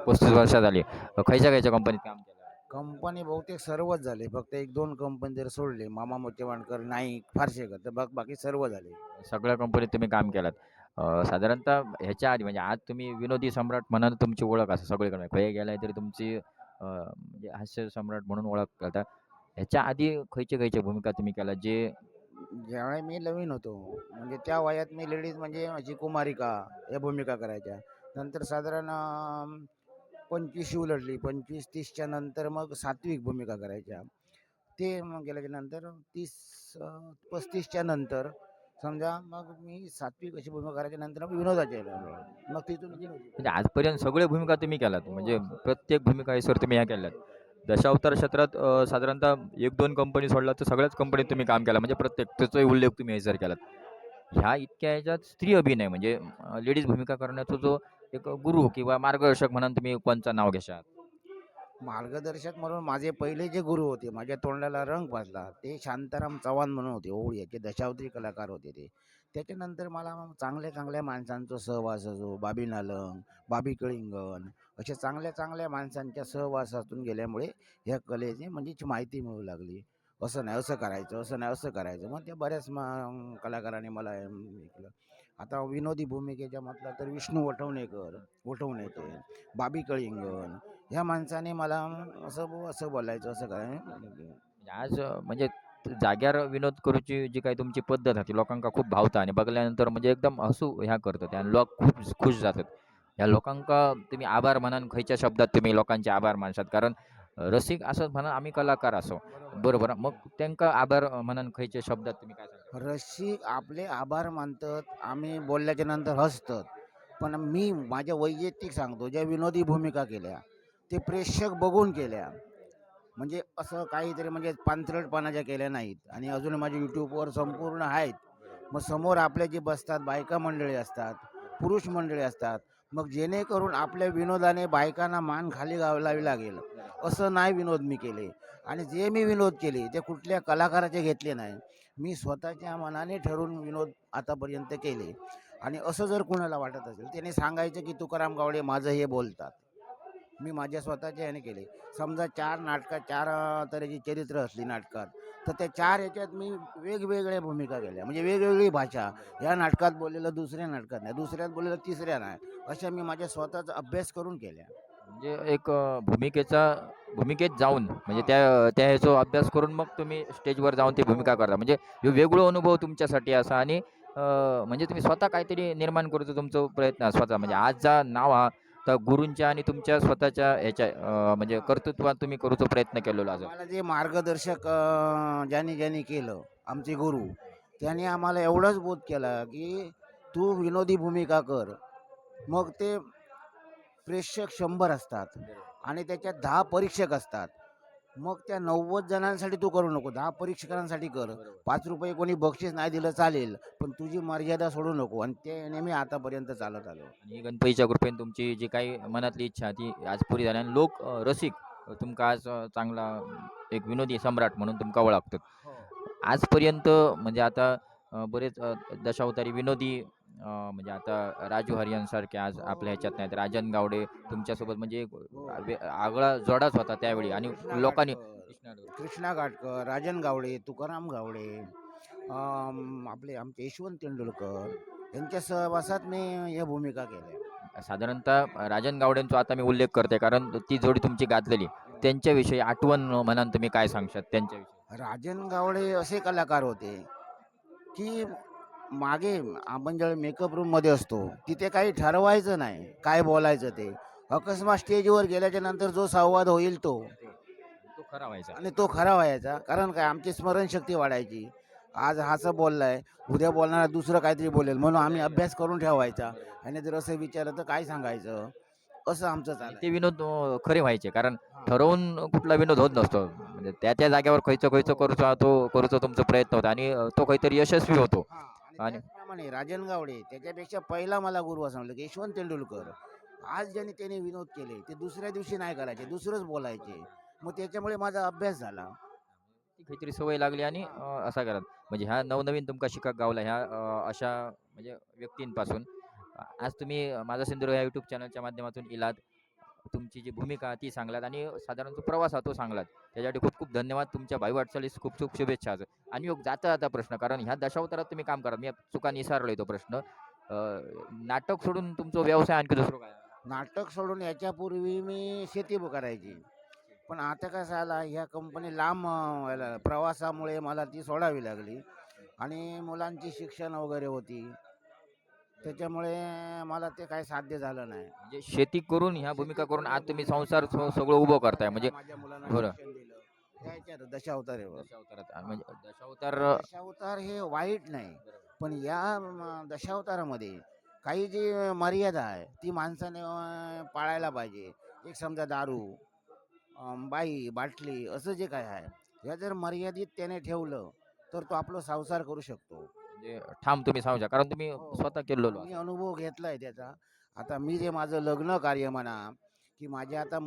35 वर्ष झाली. खयच्या खयच्या कंपनीत काम केलं? कंपनी बहुतेक सर्वच झाले, फक्त 1-2 कंपनी जर सोडले, मामा मोठेवाणकर, नाईक, फारसे का, तर बाकी सर्व झाले. सगळ्या कंपनीत तुम्ही काम केलात. साधारणतः ह्याच्या आधी म्हणजे आज तुम्ही विनोदी सम्राट म्हणून तुमची ओळख असं सगळीकडे खय गेलाय तरी तुमची म्हणजे हास्य सम्राट म्हणून ओळख करता. ह्याच्या आधी खयच्या भूमिका तुम्ही केल्या जे ज्यावेळी मी नवीन होतो, म्हणजे त्या वयात मी लेडीज म्हणजे अशी कुमारिका या भूमिका करायच्या. नंतर साधारण 25शी उलटली, 25-30च्या नंतर मग सात्विक भूमिका करायच्या. ते मग गेल्याच्या नंतर 35च्या नंतर समजा मग मी सात्विक अशी भूमिका करायच्या नंतर मग विनोदाच्या यायला. मग तिथून विनोदी. म्हणजे आजपर्यंत सगळ्या भूमिका तुम्ही केल्यात म्हणजे प्रत्येक भूमिका हे सर तुम्ही ह्या केल्यात. दशावतार क्षेत्रात साधारणतः 1-2 कंपनी सोडला तर सगळ्याच कंपनीत तुम्ही काम केलं म्हणजे प्रत्येक त्याचाही उल्लेख तुम्ही हे सर केलात. ह्या इतक्या ह्याच्यात स्त्री अभिनय म्हणजे लेडीज भूमिका करण्याचा जो एक गुरु किंवा मार्गदर्शक म्हणून तुम्ही कोणचं नाव घेशाल? मार्गदर्शक म्हणून माझे पहिले जे गुरु होते, माझ्या तोंडाला रंग पाजला, ते शांताराम चव्हाण म्हणून होते. ओवळी याचे दशावतारी कलाकार होते ते. त्याच्यानंतर मला मग चांगल्या चांगल्या माणसांचा सहवास असो, बाबी नालंग, बाबी कळिंगण, अशा चांगल्या चांगल्या माणसांच्या सहवासातून गेल्यामुळे ह्या कलेची म्हणजे माहिती मिळू लागली. असं नाही असं करायचं, असं नाही असं करायचं. मग त्या बऱ्याच कलाकारांनी मला हे केलं. आता विनोदी भूमिकेच्या म्हटलं तर विष्णू वठवणेकर, बाबी कळिंगण, ह्या माणसाने मला असं बोलायचं, असं करायचं. आज म्हणजे जाग्यार विनोद करूची जी काही तुमची पद्धत आहे ती लोकांका खूप भावता आणि बघल्यानंतर म्हणजे एकदम हसू ह्या करतात आणि लोक खूप खुश जातात. ह्या लोकांका तुम्ही आभार म्हणान खयच्या शब्दात तुम्ही लोकांचे आभार मानशात? कारण रसिक असं म्हणा आम्ही कलाकार असो बरोबर मग त्यांका आभार म्हणान खयच्या शब्दात तुम्ही काय सांगता? रसिक आपले आभार मानतात, आम्ही बोलल्याच्या नंतर हसतात. पण मी माझ्या वैयक्तिक सांगतो, ज्या विनोदी भूमिका केल्या ते प्रेक्षक बघून केल्या, म्हणजे असं काहीतरी म्हणजे पांचरटपणाच्या केल्या नाहीत. आणि अजून माझ्या यूट्यूबवर संपूर्ण आहेत. मग समोर आपले जे बसतात बायका मंडळी असतात, पुरुष मंडळी असतात, मग जेणेकरून आपल्या विनोदाने बायकांना मान खाली घालावी लागेल असं नाही विनोद मी केले. आणि जे मी विनोद केले ते कुठल्या कलाकाराचे घेतले नाही, मी स्वतःच्या मनाने ठरवून विनोद आतापर्यंत केले. आणि असं जर कुणाला वाटत असेल त्याने सांगायचं की तुकाराम गावडे माझं हे बोलतात. मी माझ्या स्वतःच्या ह्याने केले. समजा 4 नाटकात 4 तऱ्हेची चरित्र असली नाटकात, तर त्या 4 ह्याच्यात मी वेगवेगळ्या भूमिका केल्या, म्हणजे वेगवेगळी भाषा. या नाटकात बोललेलं दुसऱ्या नाटकात नाही, दुसऱ्यात बोललेलं तिसऱ्या नाही, अशा मी माझ्या स्वतःचा अभ्यास करून केल्या. म्हणजे एक भूमिकेत जाऊन म्हणजे त्या ह्याचा अभ्यास करून मग तुम्ही स्टेजवर जाऊन ती भूमिका करता म्हणजे ह्यो वेगळो अनुभव तुमच्यासाठी असा आणि म्हणजे तुम्ही स्वतः काहीतरी निर्माण करूचा तुमचा प्रयत्न आहे स्वतः म्हणजे आजचा नाव हा तर गुरूंच्या आणि तुमच्या स्वतःच्या ह्याच्या म्हणजे कर्तृत्वात तुम्ही करूचा प्रयत्न केलेला आहे. मला जे मार्गदर्शक ज्यांनी ज्यांनी केलं आमचे गुरु, त्यांनी आम्हाला एवढंच बोध केला की तू विनोदी भूमिका कर. मग ते प्रेक्षक 100 असतात आणि त्याच्यात 10 परीक्षक असतात. मग त्या 90 जणांसाठी तू करू नको, 10 परीक्षकांसाठी कर. 5 रुपये कोणी बक्षीस नाही दिलं चालेल, पण तुझी मर्यादा सोडू नको. आणि ते नेहमी आतापर्यंत चालत आलो. आणि गणपतीच्या कृपेने तुमची जी काही मनातली इच्छा ती आज पुरी झाली आणि लोक रसिक तुमका आज चांगला एक विनोदी सम्राट म्हणून तुमका ओळखतात. आजपर्यंत म्हणजे आता बरेच दशावतारी विनोदी म्हणजे आता राजू हरियांसारखे आज आपल्या ह्याच्यात नाहीत. राजन गावडे तुमच्यासोबत म्हणजे एक आगळा जोडाच होता त्यावेळी आणि लोकांनी कृष्णा घाटकर, राजन गावडे, तुकाराम गावडे, आपले आमचे यशवंत तेंडुलकर यांच्या सहवासात मी या भूमिका केल्या. साधारणतः राजन गावडेंचा आता मी उल्लेख करते कारण ती जोडी तुमची गाजलेली त्यांच्याविषयी आठवण म्हणान तुम्ही काय सांगशात त्यांच्याविषयी? राजन गावडे असे कलाकार होते की मागे आपण ज्यावेळी मेकअप रूममध्ये असतो तिथे काही ठरवायचं नाही काय बोलायचं ते, अकस्मात स्टेजवर गेल्याच्या नंतर जो संवाद होईल तो खरा व्हायचा आणि तो खरा व्हायचा. कारण काय आमची स्मरणशक्ती वाढायची. आज असं बोललाय, उद्या बोलणारा दुसरं काहीतरी बोलेल, म्हणून आम्ही अभ्यास करून ठेवायचा. आणि जर असं विचारलं तर काय सांगायचं, असं आमचं आणि चाललं. ते विनोद खरे व्हायचे, कारण ठरवून कुठला विनोद होत नसतो. म्हणजे त्या जागेवर खयचं खयचं करूचा तुमचा प्रयत्न होता आणि तो काहीतरी यशस्वी होतो. आणि आणि त्याचप्रमाणे राजन गावडे त्याच्यापेक्षा पहिला मला गुरु असं म्हणलं की यशवंत तेंडुलकर. आज ज्याने त्याने विनोद केले ते दुसऱ्या दिवशी नाही करायचे, दुसरंच बोलायचे. मग त्याच्यामुळे माझा अभ्यास झाला. ती काहीतरी सवय लागली आणि असा करा म्हणजे ह्या नवनवीन तुमका शिकाक गावला ह्या अशा म्हणजे व्यक्तींपासून आज तुम्ही माझा सिंधुदुर्ग या यूट्यूब चॅनलच्या माध्यमातून इलात तुमची जी भूमिका ती सांगलात आणि साधारण जो प्रवास हा तो सांगलात त्यासाठी खूप खूप धन्यवाद. तुमच्या भावी वाटचालीस खूप खूप शुभेच्छा. आणि योग जाता जाता प्रश्न, कारण ह्या दशावतारात तुम्ही काम करा, मी चुका निसारलोय तो प्रश्न. नाटक सोडून तुमचा व्यवसाय आणखी दुसरं काय? नाटक सोडून याच्यापूर्वी मी शेती करायची. पण आता कसं आला, ह्या कंपनी लांब प्रवासामुळे मला ती सोडावी लागली. आणि मुलांची शिक्षण वगैरे होती, त्याच्यामुळे मला ते काही साध्य झालं नाही. म्हणजे शेती करून ह्या भूमिका करून आज तुम्ही संसार सगळं उभं करताय म्हणजे माझ्या मुलांना बरं. शिक्षण दिलं. त्याच्यात दशावतार आहे. दशावतारात म्हणजे दशावतार दशावतार हे वाईट नाही, पण या दशावतारामध्ये काही जी मर्यादा आहे ती माणसाने पाळायला पाहिजे. एक समजा दारू, बाई, बाटली असं जे काय आहे, या जर मर्यादित त्याने ठेवलं तर तो आपला संसार करू शकतो. म्हणजे ठाम तुम्ही सांगू शकता, कारण तुम्ही स्वतः केलेलो मी अनुभव घेतलाय त्याचा. आता मी जे माझं लग्न कार्य म्हणा, की माझ्या आता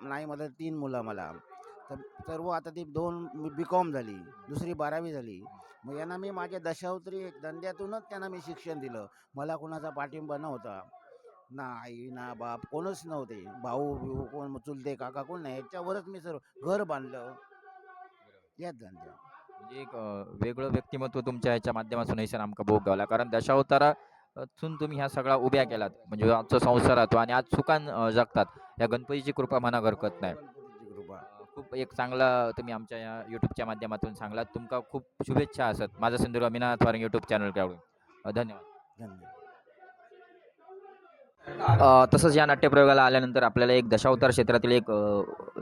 नाही, मला 3 मुलं मला. तर सर्व आता ती 2 BCom झाली, दुसरी 12वी झाली. मग यांना मी माझ्या दशावतारी धंद्यातूनच त्यांना मी शिक्षण दिलं. मला कोणाचा पाठिंबा नव्हता, ना आई ना बाप कोणच नव्हते, भाऊ कोण, चुलते काका कोण नाही. याच्यावरच मी सर्व घर बांधलं याच धंद्या. म्हणजे एक वेगळं व्यक्तिमत्व तुमच्या ह्याच्या माध्यमातून हैसर आमका भोग गावला, कारण दशावतारातून तुम्ही ह्या सगळा उभ्या केलात म्हणजे आजचा संसार राहतो आणि आज सुखान जगतात. या गणपतीची कृपा म्हणा हरकत नाही. गणपतीची कृपा. खूप एक चांगला तुम्ही आमच्या या यूट्यूबच्या माध्यमातून सांगलात. तुमका खूप शुभेच्छा असत माझा सिंधुदुर्ग मीनानाथ वारंग यूट्यूब चॅनलकडून. धन्यवाद. धन्यवाद. तसंच या नाट्यप्रयोगाला आल्यानंतर आपल्याला एक दशावतार क्षेत्रातील एक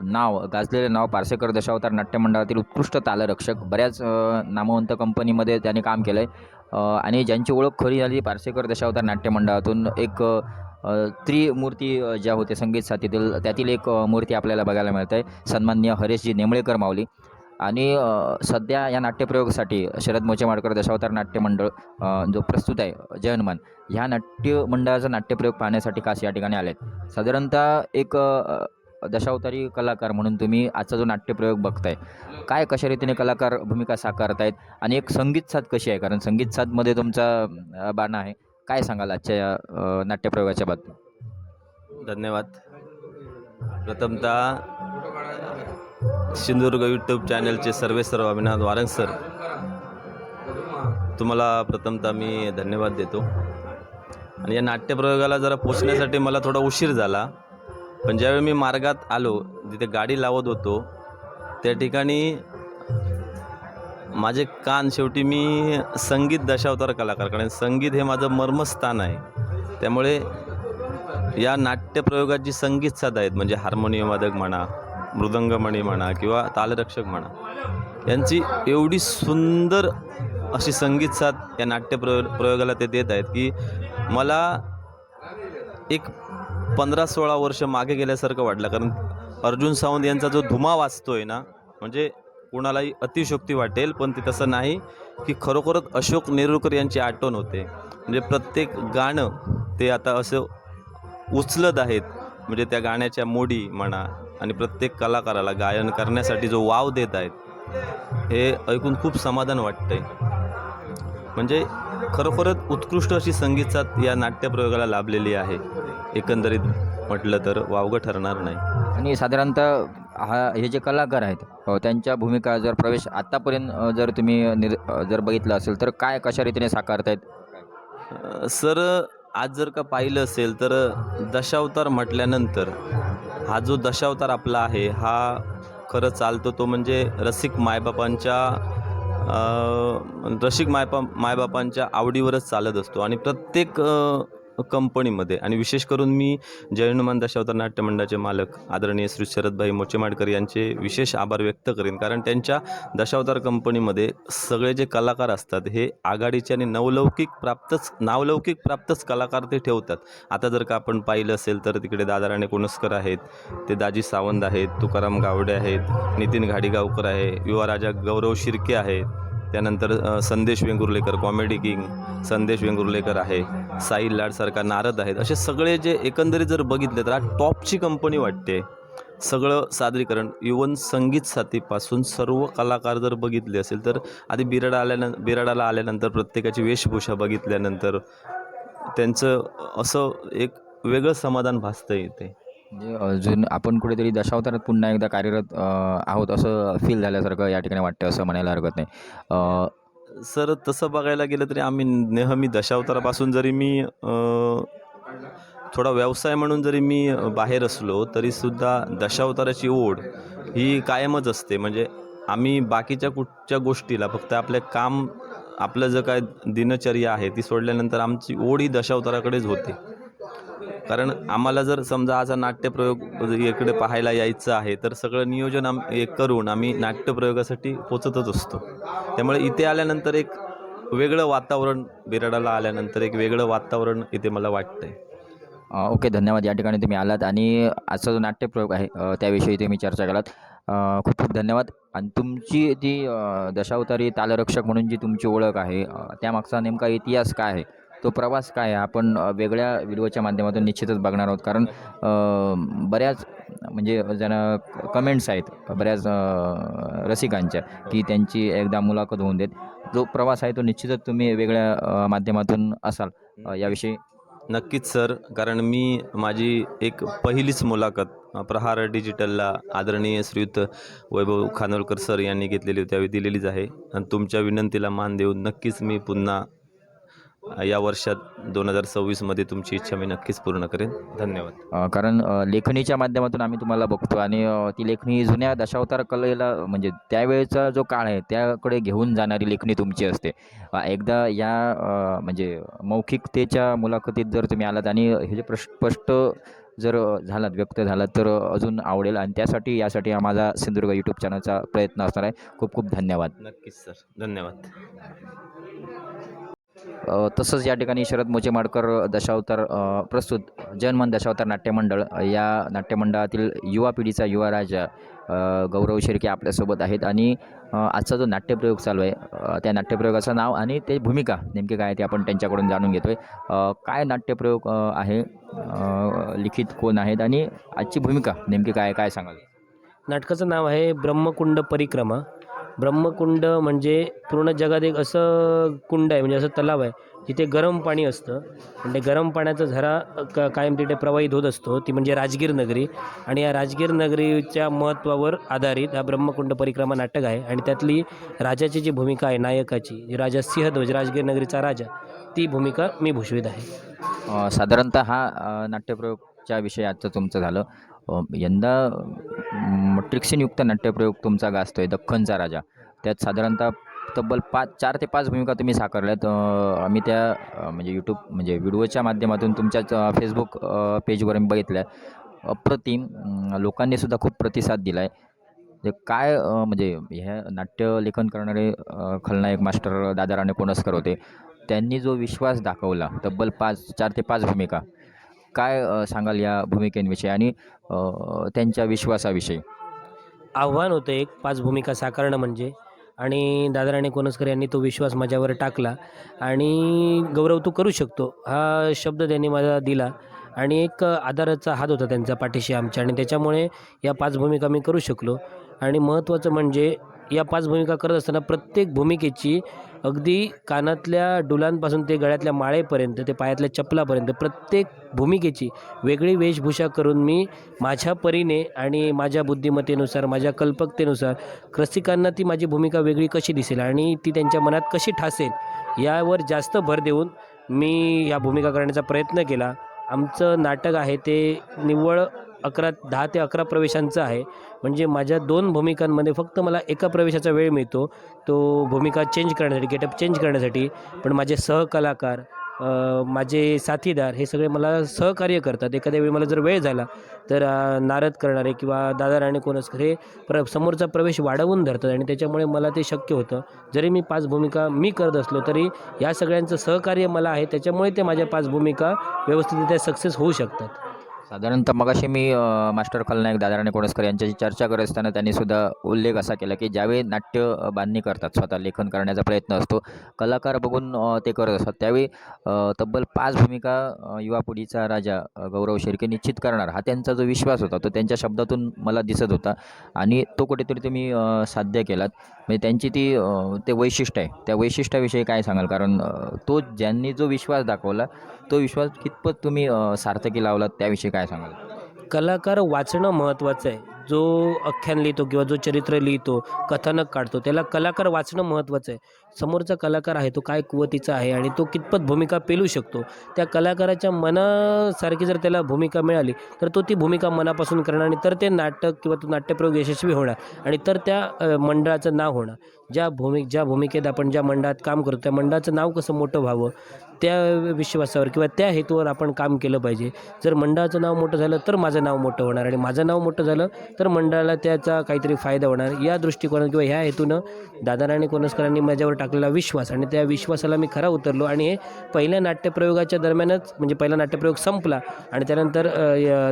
नाव गाजलेलं नाव पार्सेकर दशावतार नाट्य मंडळातील उत्कृष्ट तालरक्षक, बऱ्याच नामवंत कंपनीमध्ये त्यांनी काम केलं आहे आणि ज्यांची ओळख खरी झाली पार्सेकर दशावतार नाट्य मंडळातून. एक त्रिमूर्ती ज्या होते संगीत साथीतील त्यातील एक मूर्ती आपल्याला बघायला मिळत आहे, सन्माननीय हरेशजी नेमळेकर माऊली. आणि सध्या या नाट्यप्रयोगासाठी शरद मोचेमाडकर दशावतार नाट्य मंडळ जो प्रस्तुत आहे जयहनुमान, ह्या नाट्य मंडळाचा नाट्यप्रयोग पाहण्यासाठी खास या ठिकाणी आले आहेत. साधारणतः एक दशावतारी कलाकार म्हणून तुम्ही आजचा जो नाट्यप्रयोग बघताय, काय कशा रीतीने कलाकार भूमिका साकारतायत आणि एक संगीत साथ कशी आहे, कारण संगीत साथमध्ये तुमचा बाणा आहे, काय सांगाल आजच्या या नाट्यप्रयोगाच्या बाबतीत? धन्यवाद. प्रथमतः सिंधुदुर्ग यूट्यूब चॅनलचे सर्व अभिनंदन वारंग सर, तुम्हाला प्रथमतः मी धन्यवाद देतो. आणि या नाट्यप्रयोगाला जरा पोचण्यासाठी मला थोडा उशीर झाला, पण ज्यावेळी मी मार्गात आलो, जिथे गाडी लावत होतो त्या ठिकाणी माझे कान, शेवटी मी संगीत दशावतार कलाकार, कारण संगीत हे माझं मर्मस्थान आहे. त्यामुळे या नाट्यप्रयोगात जी संगीत साध आहेत म्हणजे हार्मोनियम वादक म्हणा, मृदंगमणी म्हणा किंवा तालरक्षक म्हणा, यांची एवढी सुंदर अशी संगीत साथ या प्रयोगाला ते देत आहेत की मला एक 15-16 वर्ष मागे गेल्यासारखं वाटलं. कारण अर्जुन सावंत यांचा जो धुमा वाजतोय ना, म्हणजे कोणालाही अतिशयोक्ती वाटेल, पण ते तसं नाही की खरोखरच अशोक नेरुरकर यांची आठवण होते. म्हणजे प्रत्येक गाणं ते आता असं उचलत आहेत, म्हणजे त्या गाण्याच्या मोडी म्हणा आणि प्रत्येक कलाकाराला गायन करण्यासाठी जो वाव देत आहेत, हे ऐकून खूप समाधान वाटतंय. म्हणजे खरोखरच उत्कृष्ट अशी संगीत साथ या नाट्यप्रयोगाला लाभलेली आहे. एकंदरीत म्हटलं तर वावगं ठरणार नाही. आणि साधारणतः हे जे कलाकार आहेत त्यांच्या भूमिका जर प्रवेश आत्तापर्यंत जर तुम्ही जर बघितलं असेल तर काय कशा रीतीने साकारतायत? सर, आज जर का पाहिलं असेल तर दशावतार म्हटल्यानंतर हा जो दशावतार आपला आहे हा खरं चालतो तो म्हणजे रसिक मायबापांच्या आवडीवरच चालत असतो. आणि प्रत्येक कंपनीमध्ये आणि विशेष करून मी जय हनुमान दशावतार नाट्य मंडळाचे मालक आदरणीय श्री शरदभाई मोचेमाडकर यांचे विशेष आभार व्यक्त करेन, कारण त्यांच्या दशावतार कंपनीमध्ये सगळे जे कलाकार असतात हे आघाडीचे आणि नावलौकिक प्राप्तच कलाकार ते ठेवतात. आता जर का आपण पाहिलं असेल तर तिकडे दादा राणे कोणस्कर आहेत, ते दाजी सावंत आहेत, तुकाराम गावडे आहेत, नितीन घाडीगावकर आहे, युवा राजा गौरव शिर्के आहेत, त्यानंतर संदेश वेंगुर्लेकर कॉमेडी किंग संदेश वेंगुर्लेकर आहे, साई लाडसारखा नारद आहेत. असे सगळे जे एकंदरीत जर बघितले तर हा टॉपची कंपनी वाटते. सगळं सादरीकरण इवन संगीत साथीपासून सर्व कलाकार जर बघितले असेल तर आधी बिराडाला आल्यानंतर प्रत्येकाची वेशभूषा बघितल्यानंतर त्यांचं असं एक वेगळं समाधान भासतं इथे. म्हणजे अजून आपण कुठेतरी दशावतारात पुन्हा एकदा कार्यरत आहोत असं फील झाल्यासारखं या ठिकाणी वाटतं, असं म्हणायला हरकत नाही. सर तसं बघायला गेलं तरी आम्ही नेहमी दशावतारापासून जरी मी थोडा व्यवसाय म्हणून जरी मी बाहेर असलो तरीसुद्धा दशावताराची ओढ ही कायमच असते. म्हणजे आम्ही बाकीच्या कुठच्या गोष्टीला फक्त आपलं जर काय दिनचर्या आहे ती सोडल्यानंतर आमची ओढ ही दशावताराकडेच होते. कारण आम्हाला जर समजा आज नाट्यप्रयोग इकडे पाहायला यायचं आहे तर सगळं नियोजन करून आम्ही नाट्यप्रयोगासाठी पोचतच असतो. त्यामुळे इथे आल्यानंतर एक वेगळं वातावरण, बिराडाला आल्यानंतर एक वेगळं वातावरण इथे मला वाटतं आहे. ओके, धन्यवाद. या ठिकाणी तुम्ही आलात आणि आजचा जो नाट्यप्रयोग आहे त्याविषयी तुम्ही चर्चा केलात. खूप खूप धन्यवाद. आणि तुमची ती दशावतारी तालरक्षक म्हणून जी तुमची ओळख आहे त्यामागचा नेमका इतिहास काय आहे, तो प्रवास काय आहे, आपण वेगळ्या व्हिडिओच्या माध्यमातून निश्चितच बघणार आहोत. कारण बऱ्याच म्हणजे ज्यांना कमेंट्स आहेत बऱ्याच रसिकांच्या की त्यांची एकदा मुलाखत होऊन देत. जो प्रवास आहे तो निश्चितच तुम्ही वेगळ्या माध्यमातून असाल याविषयी. नक्कीच सर, कारण माझी एक पहिलीच मुलाखत प्रहार डिजिटलला आदरणीय श्रीयुत वैभव खानोलकर सर यांनी घेतलेली होती, त्यावेळी दिलेलीच आहे. आणि तुमच्या विनंतीला मान देऊन नक्कीच मी पुन्हा या वर्षात 2026मध्ये तुमची इच्छा मी नक्कीच पूर्ण करेन. धन्यवाद. कारण लेखणीच्या माध्यमातून आम्ही तुम्हाला बघतो आणि ती लेखणी जुन्या दशावतार कलेला म्हणजे त्यावेळेचा जो काळ आहे त्याकडे घेऊन जाणारी लेखणी तुमची असते. एकदा या म्हणजे मौखिकतेच्या मुलाखतीत जर तुम्ही आलात आणि हे जे स्पष्ट जर झालात, व्यक्त झालात तर अजून आवडेल. आणि यासाठी माझा सिंधुदुर्ग यूट्यूब चॅनलचा प्रयत्न असणार आहे. खूप खूप धन्यवाद. नक्कीच सर, धन्यवाद. तसंच या ठिकाणी शरद मोचेमाडकर दशावतार प्रस्तुत जय हनुमान दशावतार नाट्यमंडळ या नाट्यमंडळातील युवा पिढीचा युवा राजा गौरव शिर्के आपल्यासोबत आहेत. आणि आजचा जो नाट्यप्रयोग चालू आहे त्या नाट्यप्रयोगाचं नाव आणि ते भूमिका नेमके काय ते आपण त्यांच्याकडून जाणून घेतो आहे. काय नाट्यप्रयोग आहे, लिखित कोण आहेत आणि आजची भूमिका नेमकी काय सांगाल? नाटकाचं नाव आहे ब्रह्मकुंड परिक्रमा. ब्रह्मकुंड म्हणजे पूर्ण जगात एक असं कुंड आहे, म्हणजे असं तलाव आहे जिथे गरम पाणी असतं आणि ते गरम पाण्याचा झरा कायम तिथे प्रवाहित होत असतो, ती म्हणजे राजगीर नगरी. आणि या राजगीर नगरीच्या महत्त्वावर आधारित हा ब्रह्मकुंड परिक्रमा नाटक आहे. आणि त्यातली राजाची जी भूमिका आहे नायकाची, राजा सिंहध्वज राजगीर नगरीचा राजा, ती भूमिका मी भूषवित आहे. साधारणतः हा नाट्यप्रयोगच्या विषयी आजचं तुमचं झालं. यंदा ट्रिक्सिनयुक्त नाट्यप्रयोग तुमचा गाजतो आहे दख्खनचा राजा. त्यात साधारणतः तब्बल 4 ते 5 भूमिका तुम्ही साकारल्यात. आम्ही त्या म्हणजे यूट्यूब म्हणजे व्हिडिओच्या माध्यमातून तुमच्याच फेसबुक पेजवर मी बघितल्या. अप्रतिम, लोकांनीसुद्धा खूप प्रतिसाद दिला आहे. काय म्हणजे ह्या नाट्यलेखन करणारे खलनायक मास्टर दादा राणे कोणस्कर होते, त्यांनी जो विश्वास दाखवला तब्बल 4 ते 5 भूमिका, काय सांगाल या भूमिकेंविषयी आणि त्यांच्या विश्वासाविषयी? आव्हान होतं एक 5 भूमिका साकारणं म्हणजे, आणि दादा राणे कोणस्कर यांनी तो विश्वास माझ्यावर टाकला आणि गौरव तू करू शकतो हा शब्द त्यांनी मला दिला आणि एक आधाराचा हात होता त्यांचा पाठीशी आमच्या, आणि त्याच्यामुळे या 5 भूमिका मी करू शकलो. आणि महत्त्वाचं म्हणजे या 5 भूमिका करत असताना प्रत्येक भूमिकेची अगदी कानातल्या डुलांपासून ते गळ्यातल्या माळेपर्यंत ते पायातल्या चपलापर्यंत प्रत्येक भूमिकेची वेगळी वेशभूषा करून मी माझ्या परीने आणि माझ्या बुद्धिमत्तेनुसार, माझ्या कल्पकतेनुसार रसिकांना ती माझी भूमिका वेगळी कशी दिसेल आणि ती त्यांच्या मनात कशी ठासेल यावर जास्त भर देऊन मी या भूमिका करण्याचा प्रयत्न केला. आमचं नाटक आहे ते निव्वळ 10 ते 11 प्रवेशांचं आहे. म्हणजे माझ्या 2 भूमिकांमध्ये फक्त मला एका प्रवेशाचा वेळ मिळतो, तो भूमिका चेंज करण्यासाठी, गेटअप चेंज करण्यासाठी. पण माझे सहकलाकार माझे साथीदार हे सगळे मला सहकार्य करतात. एखाद्या वेळी मला जर वेळ झाला तर नारद करणारे किंवा दादा राणे कोणस्कर हे समोरचा प्रवेश वाढवून धरतात आणि त्याच्यामुळे मला ते शक्य होतं. जरी मी 5 भूमिका मी करत असलो तरी या सगळ्यांचं सहकार्य मला आहे, त्याच्यामुळे ते माझ्या 5 भूमिका व्यवस्थितरित्या सक्सेस होऊ शकतात. साधारणतः मगाशी मी मास्टर खलनायक दादाराणे कोणस्कर यांच्याशी चर्चा करत असताना त्यांनी सुद्धा उल्लेख असा केला की ज्यावेळी नाट्य बांधणी करतात, स्वतः लेखन करण्याचा प्रयत्न असतो, कलाकार बघून ते करत असतात, त्यावेळी तब्बल 5 भूमिका युवा पिढीचा राजा गौरव शिर्के निश्चित करणार हा त्यांचा जो विश्वास होता तो त्यांच्या शब्दातून मला दिसत होता आणि तो कुठेतरी तुम्ही साध्य केलात. म्हणजे त्यांची ते वैशिष्ट्य आहे, त्या वैशिष्ट्याविषयी काय सांगाल? कारण तो ज्यांनी जो विश्वास दाखवला तो विश्वास कितपत तुम्ही सार्थकी लावलात त्याविषयी काय सांगाल? कलाकार वाचणं महत्त्वाचं आहे. जो आख्यान लिहितो किंवा जो चरित्र लिहितो, कथानक काढतो, त्याला कलाकार वाचणं महत्त्वाचं आहे. समोरचा कलाकार आहे तो काय कुवतीचा आहे आणि तो कितपत भूमिका पेलू शकतो. त्या कलाकाराच्या मनासारखी जर त्याला भूमिका मिळाली तर तो ती भूमिका मनापासून करणार आणि तर ते नाटक किंवा तो नाट्यप्रयोग यशस्वी होणार आणि तर त्या मंडळाचं नाव होणार. ज्या भूमिकेत आपण ज्या मंडळात काम करतो त्या मंडळाचं नाव कसं मोठं व्हावं त्या विश्वासावर किंवा त्या हेतूवर आपण काम केलं पाहिजे. जर मंडळाचं नाव मोठं झालं तर माझं नाव मोठं होणार आणि माझं नाव मोठं झालं तर मंडळाला त्याचा काहीतरी फायदा होणार. या दृष्टिकोनात किंवा ह्या हेतूनं दादाराणे कोणस्करांनी माझ्यावर टाकलेला विश्वास आणि त्या विश्वासाला मी खरा उतरलो आणि हे पहिल्या नाट्यप्रयोगाच्या दरम्यानच म्हणजे पहिला नाट्यप्रयोग संपला आणि त्यानंतर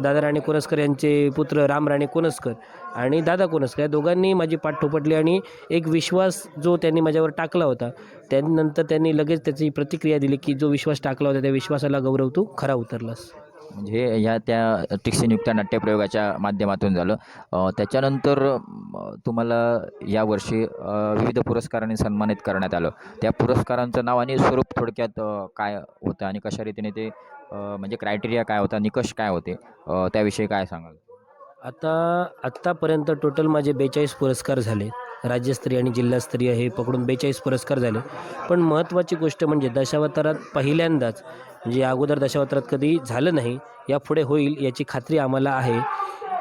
दादाराणे कोणस्कर यांचे पुत्र रामराणे कोणस्कर आणि दादा कोणस्कर या दोघांनी माझी पाठ थोपटली आणि एक विश्वास जो त्यांनी माझ्यावर टाकला होता त्यानंतर त्यांनी लगेच त्याची प्रतिक्रिया दिली की जो विश्वास टाकला होता त्या विश्वासाला गौरव तू खरा उतरलास. म्हणजे ह्या त्या टिक्सीनियुक्त नाट्यप्रयोगाच्या माध्यमातून झालं. त्याच्यानंतर तुम्हाला यावर्षी विविध पुरस्कारांनी सन्मानित करण्यात आलं. त्या पुरस्कारांचं नाव आणि स्वरूप थोडक्यात काय होतं आणि कशा रीतीने ते म्हणजे क्रायटेरिया काय होता, निकष काय होते, त्याविषयी काय सांगाल? आत्तापर्यंत टोटल माझे 42 पुरस्कार झाले. राज्यस्तरीय आणि जिल्हास्तरीय हे पकडून 42 पुरस्कार झाले. पण महत्त्वाची गोष्ट म्हणजे दशावतारात पहिल्यांदाच म्हणजे अगोदर दशावतारात कधी झालं नाही, यापुढे होईल याची खात्री आम्हाला आहे.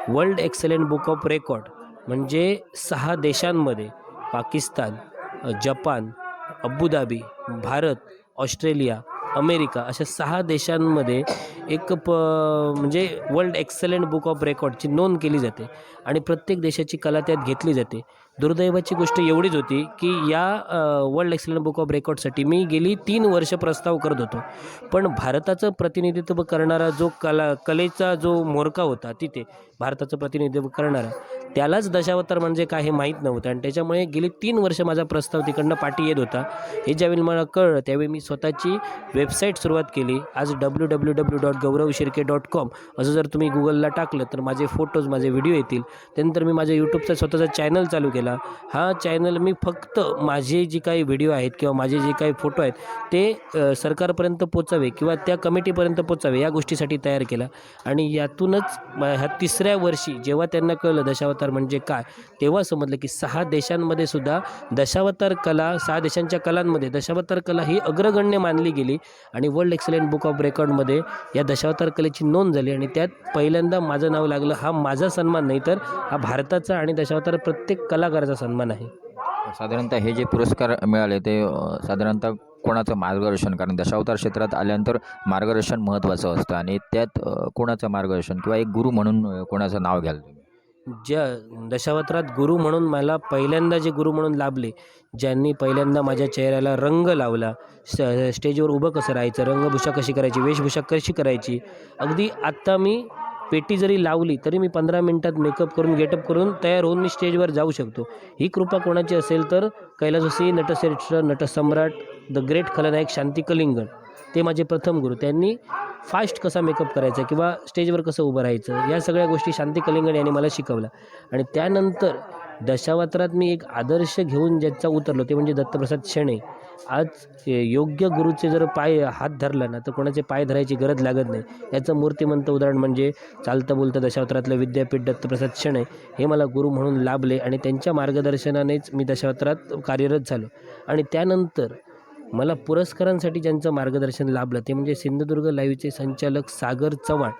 World excellent book of record म्हणजे 6 देशांमध्ये Pakistan, Japan, Abu Dhabi, Bharat, Australia, America अशा 6 देशांमध्ये एक म्हणजे वर्ल्ड एक्सलंट बुक ऑफ रेकॉर्डची नोंद केली जाते आणि प्रत्येक देशाची कला त्यात घेतली जाते. दुर्दैवाची गोष्ट एवढीच होती की या वर्ल्ड एक्सलंट बुक ऑफ रेकॉर्डसाठी मी गेली 3 वर्ष प्रस्ताव करत होतो. पण भारताचं प्रतिनिधित्व करणारा जो कलेचा जो मोरका होता तिथे भारताचं प्रतिनिधित्व करणारा त्यालाच दशावतार म्हणजे काय हे माहीत नव्हतं आणि त्याच्यामुळे गेली 3 वर्ष माझा प्रस्ताव तिकडनं पाठी येत होता. हे ज्यावेळी मला कळलं त्यावेळी मी स्वतःची वेबसाईट सुरुवात केली. आज www.gauravshirke.com असं जर तुम्ही गुगलला टाकलं तर माझे फोटोज माझे व्हिडिओ येतील. त्यानंतर मी माझ्या यूट्यूबचा स्वतःचा चॅनल चालू केला. हा चॅनल मी फक्त माझे जी काही व्हिडिओ आहेत किंवा माझे जे काही फोटो आहेत ते सरकारपर्यंत पोचावे किंवा त्या कमिटीपर्यंत पोचावे या गोष्टीसाठी तयार केला आणि यातूनच ह्या 3ऱ्या वर्षी जेव्हा त्यांना कळलं दशावतार म्हणजे काय तेव्हा समजलं की 6 देशांमध्ये सुद्धा दशावतार कला 6 देशांच्या कलांमध्ये दशावतार कला ही अग्रगण्य मानली गेली आणि वर्ल्ड एक्सलंट बुक ऑफ रेकॉर्डमध्ये या दशावतार कलेची नोंद झाली आणि त्यात पहिल्यांदा माझं नाव लागलं. हा माझा सन्मान नाही तर हा भारताचा आणि दशावतार प्रत्येक कलाकाराचा सन्मान आहे. साधारणतः हे जे पुरस्कार मिळाले ते साधारणतः कोणाचं मार्गदर्शन, कारण दशावतार क्षेत्रात आल्यानंतर मार्गदर्शन महत्त्वाचं असतं आणि त्यात कोणाचं मार्गदर्शन किंवा एक गुरु म्हणून कोणाचं नाव घ्याल तुम्ही? ज्या दशावतारात गुरु म्हणून मला पहिल्यांदा जे गुरु म्हणून लाभले ज्यांनी पहिल्यांदा माझ्या चेहऱ्याला रंग लावला, स्टेजवर उभं कसं राहायचं, रंगभूषा कशी करायची, वेशभूषा कशी करायची, अगदी आत्ता मी पेटी जरी लावली तरी मी 15 मिनटात मेकअप करून गेटअप करून तयार होऊन मी स्टेजवर जाऊ शकतो. ही कृपा कोणाची असेल तर कैलासवासी नटश्रेष्ठ नटसम्राट द ग्रेट खलनायक शांती कलिंगण ते माझे प्रथम गुरु. त्यांनी फास्ट कसा मेकअप करायचा किंवा स्टेजवर कसं उभं राहायचं या सगळ्या गोष्टी शांती कलिंगण यांनी मला शिकवल्या आणि त्यानंतर दशावतारात मी एक आदर्श घेऊन ज्याचा उतरलो ते म्हणजे दत्तप्रसाद शेणे. आज योग्य गुरुचे जर हात धरला ना तर कोणाचे पाय धरायची गरज लागत नाही. याचं मूर्तिमंत उदाहरण म्हणजे चालतं बोलतं दशावतारातलं विद्यापीठ दत्तप्रसाद शेणे हे मला गुरु म्हणून लाभले आणि त्यांच्या मार्गदर्शनानेच मी दशावतारात कार्यरत झालो. आणि त्यानंतर मला पुरस्कारांसाठी ज्यांचं मार्गदर्शन लाभलं ते म्हणजे सिंधुदुर्ग लाईव्हचे संचालक सागर चव्हाण.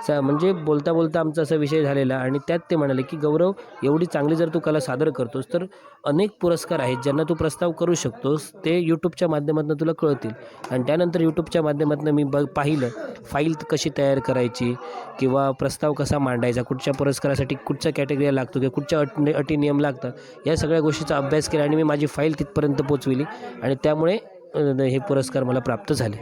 म्हणजे बोलता बोलता आमचा असा विषय झालेला आणि त्यात ते म्हणाले की गौरव, एवढी चांगली जर तू कला सादर करतोस तर अनेक पुरस्कार आहेत ज्यांना तू प्रस्ताव करू शकतोस, ते यूट्यूबच्या माध्यमातून तुला कळतील. आणि त्यानंतर यूट्यूबच्या माध्यमातून मी पाहिलं फाईल कशी तयार करायची किंवा प्रस्ताव कसा मांडायचा, कुठच्या पुरस्कारासाठी कुठच्या कॅटेगरीला लागतो किंवा कुठच्या अटी नियम लागतात, या सगळ्या गोष्टीचा अभ्यास केला आणि मी माझी फाईल तिथपर्यंत पोचविली आणि त्यामुळे हे पुरस्कार मला प्राप्त झाले.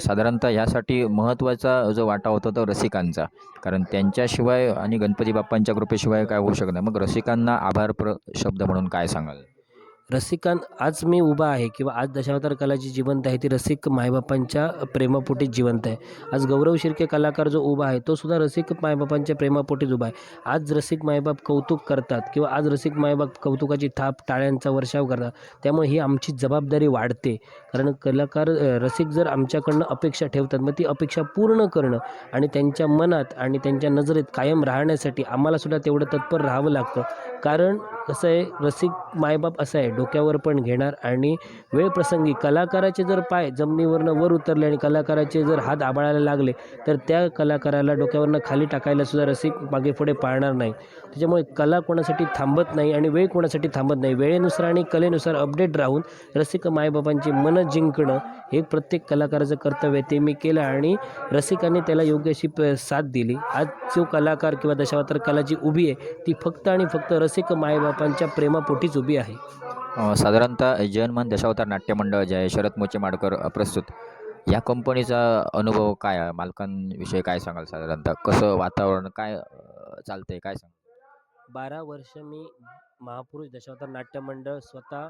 साधारणतः ह्यासाठी महत्त्वाचा जो वाटा होता तो रसिकांचा, कारण त्यांच्याशिवाय आणि गणपती बाप्पांच्या कृपेशिवाय काय होऊ शकत नाही. मग रसिकांना शब्द म्हणून काय सांगाल? आज मी उभा आहे किंवा आज दशावतार कला जी जिवंत आहे ती रसिक मायबापांच्या प्रेमापोटीच जिवंत आहे. आज गौरव शिर्के कलाकार जो उभा आहे तो सुद्धा रसिक मायबापांच्या प्रेमापोटीच उभा आहे. आज रसिक मायबाप कौतुक करतात किंवा आज रसिक मायबाप कौतुकाची थाप, टाळ्यांचा वर्षाव करतात. त्यामुळे ही आमची जबाबदारी वाढते. कारण कलाकार रसिक जर आमच्याकडनं अपेक्षा ठेवतात, मग ती अपेक्षा पूर्ण करणं आणि त्यांच्या मनात आणि त्यांच्या नजरेत कायम राहण्यासाठी आम्हालासुद्धा तेवढं तत्पर राहावं लागतं. कारण कसं आहे, रसिक मायबाप असं आहे, डोक्यावर पण घेणार आणि वेळप्रसंगी कलाकाराचे जर पाय जमिनीवरनं वर उतरले आणि कलाकाराचे जर हात आबाळायला लागले तर त्या कलाकाराला डोक्यावरनं खाली टाकायला सुद्धा रसिक मागे पुढे पाळणार नाही. त्याच्यामुळे कला कोणासाठी थांबत नाही आणि वेळ कोणासाठी थांबत नाही. वेळेनुसार आणि कलेनुसार अपडेट राहून रसिक मायबापांची मनं जिंकणं हे प्रत्येक कलाकाराचं कर्तव्य आहे. ते मी केलं आणि रसिकांनी त्याला योग्य अशी साथ दिली. आज जो कलाकार किंवा दशावतार कला जी उभी आहे ती फक्त आणि फक्त रसिक मायबापांच्या प्रेमापोटीच उभी आहे. साधारणतः जयनमान दशावतार नाट्य मंडळ जे आहे, शरद मोचेमाडकर प्रस्तुत, या कंपनीचा अनुभव काय आहे? मालकांविषयी काय सांगाल? साधारणतः कसं वातावरण काय चालतंय, काय सांग? 12 वर्ष मी महापुरुष दशावतार नाट्य मंडळ स्वतः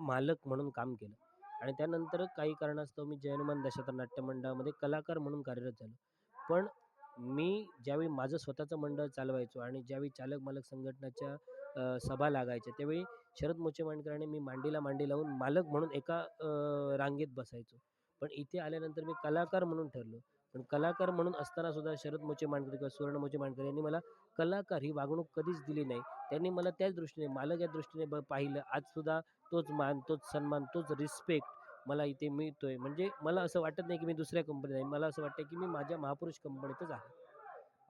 मालक म्हणून काम केलं आणि त्यानंतर काही कारणास्तव मी जयनुमान दशावतार नाट्य मंडळामध्ये कलाकार म्हणून कार्यरत झालो. पण मी ज्यावेळी माझं स्वतःचं मंडळ चालवायचो आणि ज्यावेळी चालक मालक संघटनाच्या सभा लागायच्या, त्यावेळी शरद मोचेमाडकर आणि मी मांडीला मांडी लावून मालक म्हणून एका रांगेत बसायचो. पण इथे आल्यानंतर मी कलाकार म्हणून ठरलो. पण कलाकार म्हणून असताना सुद्धा शरद मोचेमाडकर किंवा सुवर्ण मोचेमाडकर यांनी मला कलाकार ही वागणूक कधीच दिली नाही. त्यांनी मला त्याच दृष्टीने मालक या दृष्टीने पाहिलं. आजसुद्धा तोच मान, तोच सन्मान, तोच रिस्पेक्ट मला इथे मिळतोय. म्हणजे मला असं वाटत नाही की मी दुसऱ्या कंपनीत आहे. मला असं वाटतं की मी माझ्या महापुरुष कंपनीतच आहे.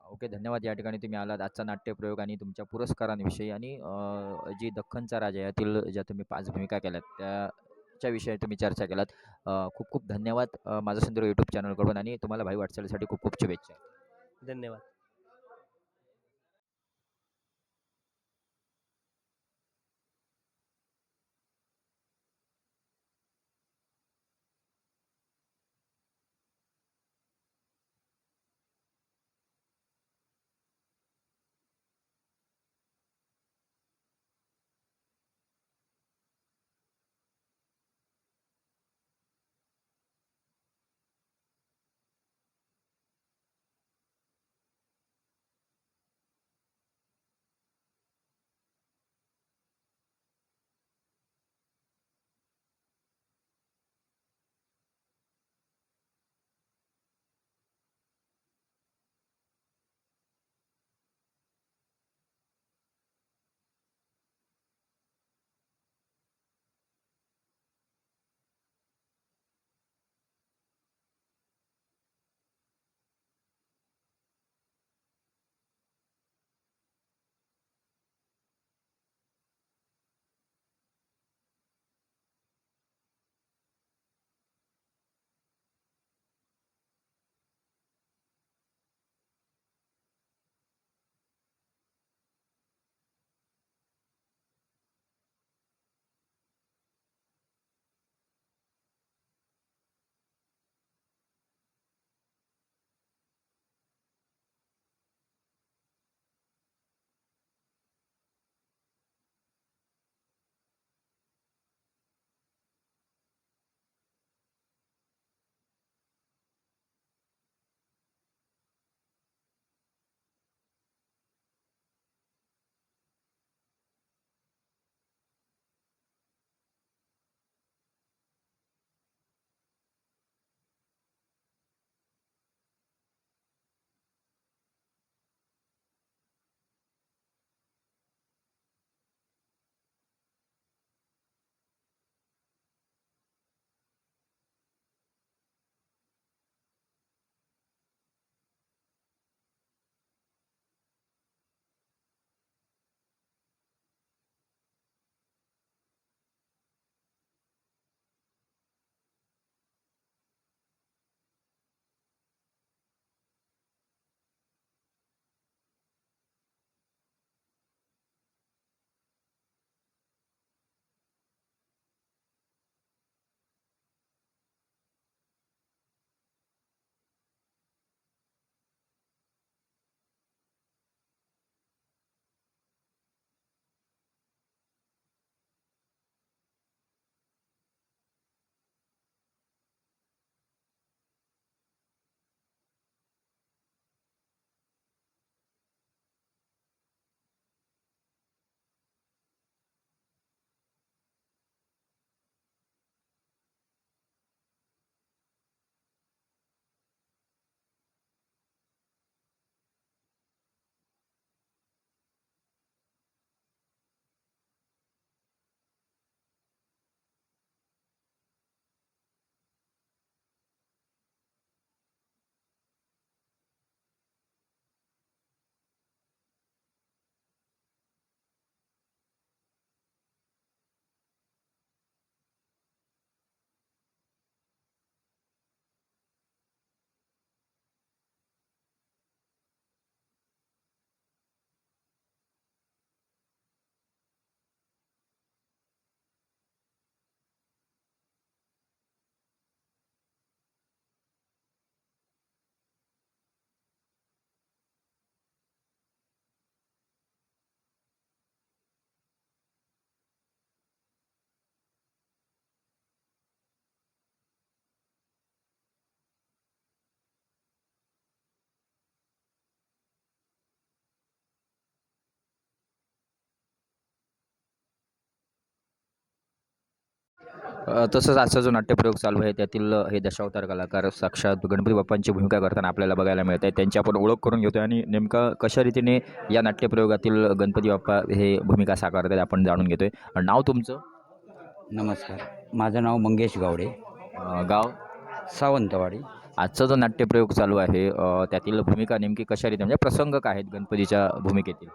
ओके, धन्यवाद. या ठिकाणी तुम्ही आलात. आजचा नाट्यप्रयोग आणि तुमच्या पुरस्कारांविषयी आणि जी दख्खनचा राजा यातील ज्या तुम्ही 5 भूमिका केल्यात त्याच्याविषयी तुम्ही चर्चा केलात. खूप खूप धन्यवाद. माझं सुंदर यूट्यूब चॅनलकडून आणि तुम्हाला भावी वाटचालीसाठी खूप खूप शुभेच्छा. धन्यवाद. तसंच आजचा जो नाट्यप्रयोग चालू आहे त्यातील हे दशावतार कलाकार साक्षात गणपती बाप्पांची भूमिका करताना आपल्याला बघायला मिळत आहे. त्यांची आपण ओळख करून घेतो आणि नेमका कशा रीतीने या नाट्यप्रयोगातील गणपती बाप्पा हे भूमिका साकारत आहेत आपण जाणून घेतोय. नाव तुमचं? नमस्कार, माझं नाव मंगेश गावडे, गाव? सावंतवाडी. आजचा जो नाट्यप्रयोग चालू आहे त्यातील भूमिका नेमकी कशा रीती म्हणजे प्रसंग काय आहेत गणपतीच्या भूमिकेतील?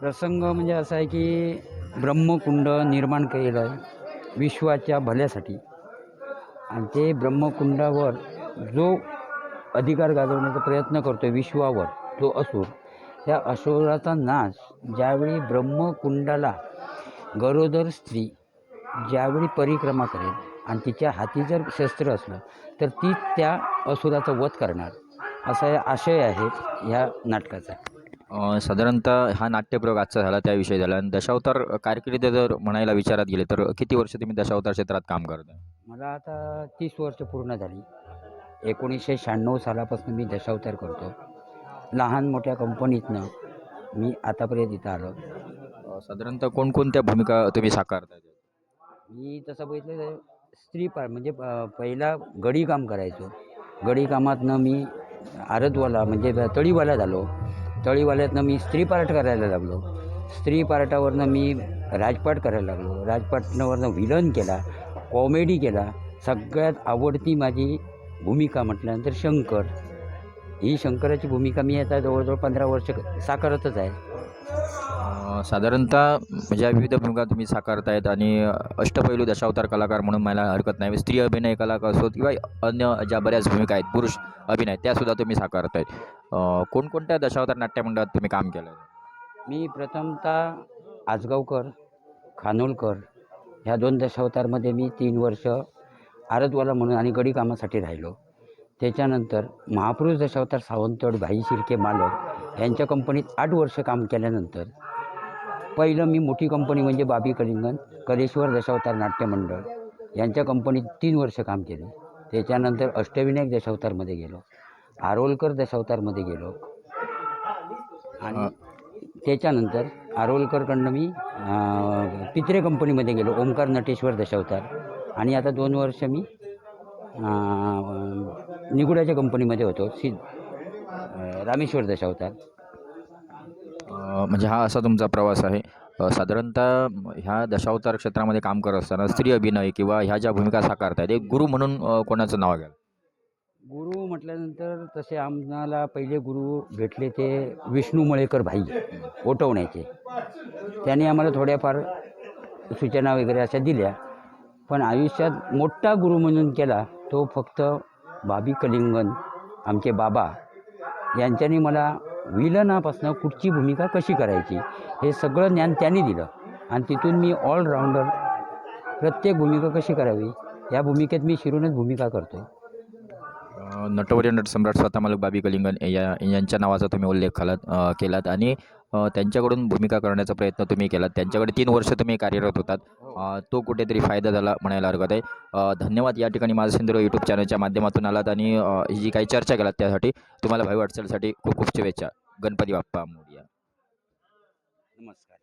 प्रसंग म्हणजे असा आहे की ब्रह्मकुंड निर्माण केलेलं आहे विश्वाच्या भल्यासाठी, आणि ते ब्रह्मकुंडावर जो अधिकार गाजवण्याचा प्रयत्न करतो विश्वावर, जो असुर, त्या असुराचा नाश ज्यावेळी ब्रह्मकुंडाला गरोदर स्त्री ज्यावेळी परिक्रमा करेल आणि तिच्या हाती जर शस्त्र असलं तर ती त्या असुराचा वध करणार, असा आशय आहे ह्या नाटकाचा. साधारणतः हा नाट्यप्रयोग आजचा झाला त्याविषयी झाला आणि दशावतार कारकिर्द जर म्हणायला विचारात गेले तर किती वर्ष तुम्ही दशावतार क्षेत्रात काम करता? मला आता 30 वर्ष पूर्ण झाली. 1996 सालापासून मी दशावतार करतो. लहान मोठ्या कंपनीतनं मी आतापर्यंत इथं आलो. साधारणतः कोणकोणत्या भूमिका तुम्ही साकारता? मी तसं बघितलं तर स्त्री पार म्हणजे पहिला गडी काम करायचो. गडी कामातनं मी आरतवाला म्हणजे तळीवाला झालो. तळीवाल्यातनं मी स्त्री पार्ट करायला लागलो. स्त्री पार्टावरनं मी राजपाट करायला लागलो. राजपाटवरनं विलन केला, कॉमेडी केला. सगळ्यात आवडती माझी भूमिका म्हटल्यानंतर शंकर. ही शंकराची भूमिका मी आता जवळजवळ 15 वर्ष साकारतच आहे. साधारणतः म्हणजे विविध भूमिका तुम्ही साकारतायत आणि अष्टपैलू दशावतार कलाकार म्हणून मला हरकत नाही. स्त्री अभिनय कलाकार असोत किंवा अन्य ज्या बऱ्याच भूमिका आहेत पुरुष अभिनय त्यासुद्धा तुम्ही साकारतायत. कोणकोणत्या दशावतार नाट्यमंडळात तुम्ही काम केलं? मी प्रथमतः आजगावकर, खानोलकर ह्या 2 दशावतारमध्ये मी 3 वर्ष आरतवाला म्हणून आणि गडी कामासाठी राहिलो. त्याच्यानंतर महापुरुष दशावतार सावंतवाडी भाई शिर्के मालक यांच्या कंपनीत 8 वर्ष काम केल्यानंतर पहिलं मी मोठी कंपनी म्हणजे बाबी कलिंगन कलेश्वर दशावतार नाट्यमंडळ यांच्या कंपनीत 3 वर्ष काम केले. त्याच्यानंतर अष्टविनायक दशावतारमध्ये गेलो, आरोलकर दशावतारमध्ये गेलो आणि त्याच्यानंतर आरोलकरकडनं मी पित्रे कंपनीमध्ये गेलो, ओंकार नटेश्वर दशावतार, आणि आता 2 वर्ष मी निगुडाच्या कंपनीमध्ये होतो रामेश्वर दशावतार. म्हणजे हा असा तुमचा प्रवास आहे. साधारणतः ह्या दशावतार क्षेत्रामध्ये काम करत असताना स्त्री अभिनय किंवा ह्या ज्या भूमिका साकारतायत एक गुरु म्हणून कोणाचं नाव घ्याल? गुरु म्हटल्यानंतर तसे आम्हाला पहिले गुरु भेटले ते विष्णू मळेकर भाई ओटवण्याचे. त्यांनी आम्हाला थोड्याफार सूचना वगैरे अशा दिल्या, पण आयुष्यात मोठा गुरु म्हणून केला तो फक्त बाबी कलिंगन आमचे बाबा यांच्यानी मला विलनापासून कुठची भूमिका कशी करायची हे सगळं ज्ञान त्यांनी दिलं, आणि तिथून मी ऑलराऊंडर प्रत्येक भूमिका कशी करावी या भूमिकेत मी शिरूनच भूमिका करतो. नटवर्य नटसम्राट स्वतः मालक बाबी कलिंगन यांच्या नावाचा तुम्ही उल्लेख केलात आणि त्यांच्याकडून भूमिका करण्याचा प्रयत्न तुम्ही केलात. त्यांच्याकडे 3 वर्ष तुम्ही कार्यरत होतात. तो कुठेतरी फायदा झाला म्हणायला हरकत आहे. धन्यवाद या ठिकाणी माझं सिंधुदुर्ग यूट्यूब चॅनलच्या माध्यमातून आलात आणि ही जी काही चर्चा केलात त्यासाठी तुम्हाला भाई वाटचालीसाठी खूप खूप शुभेच्छा. गणपती बाप्पा मोरया. नमस्कार.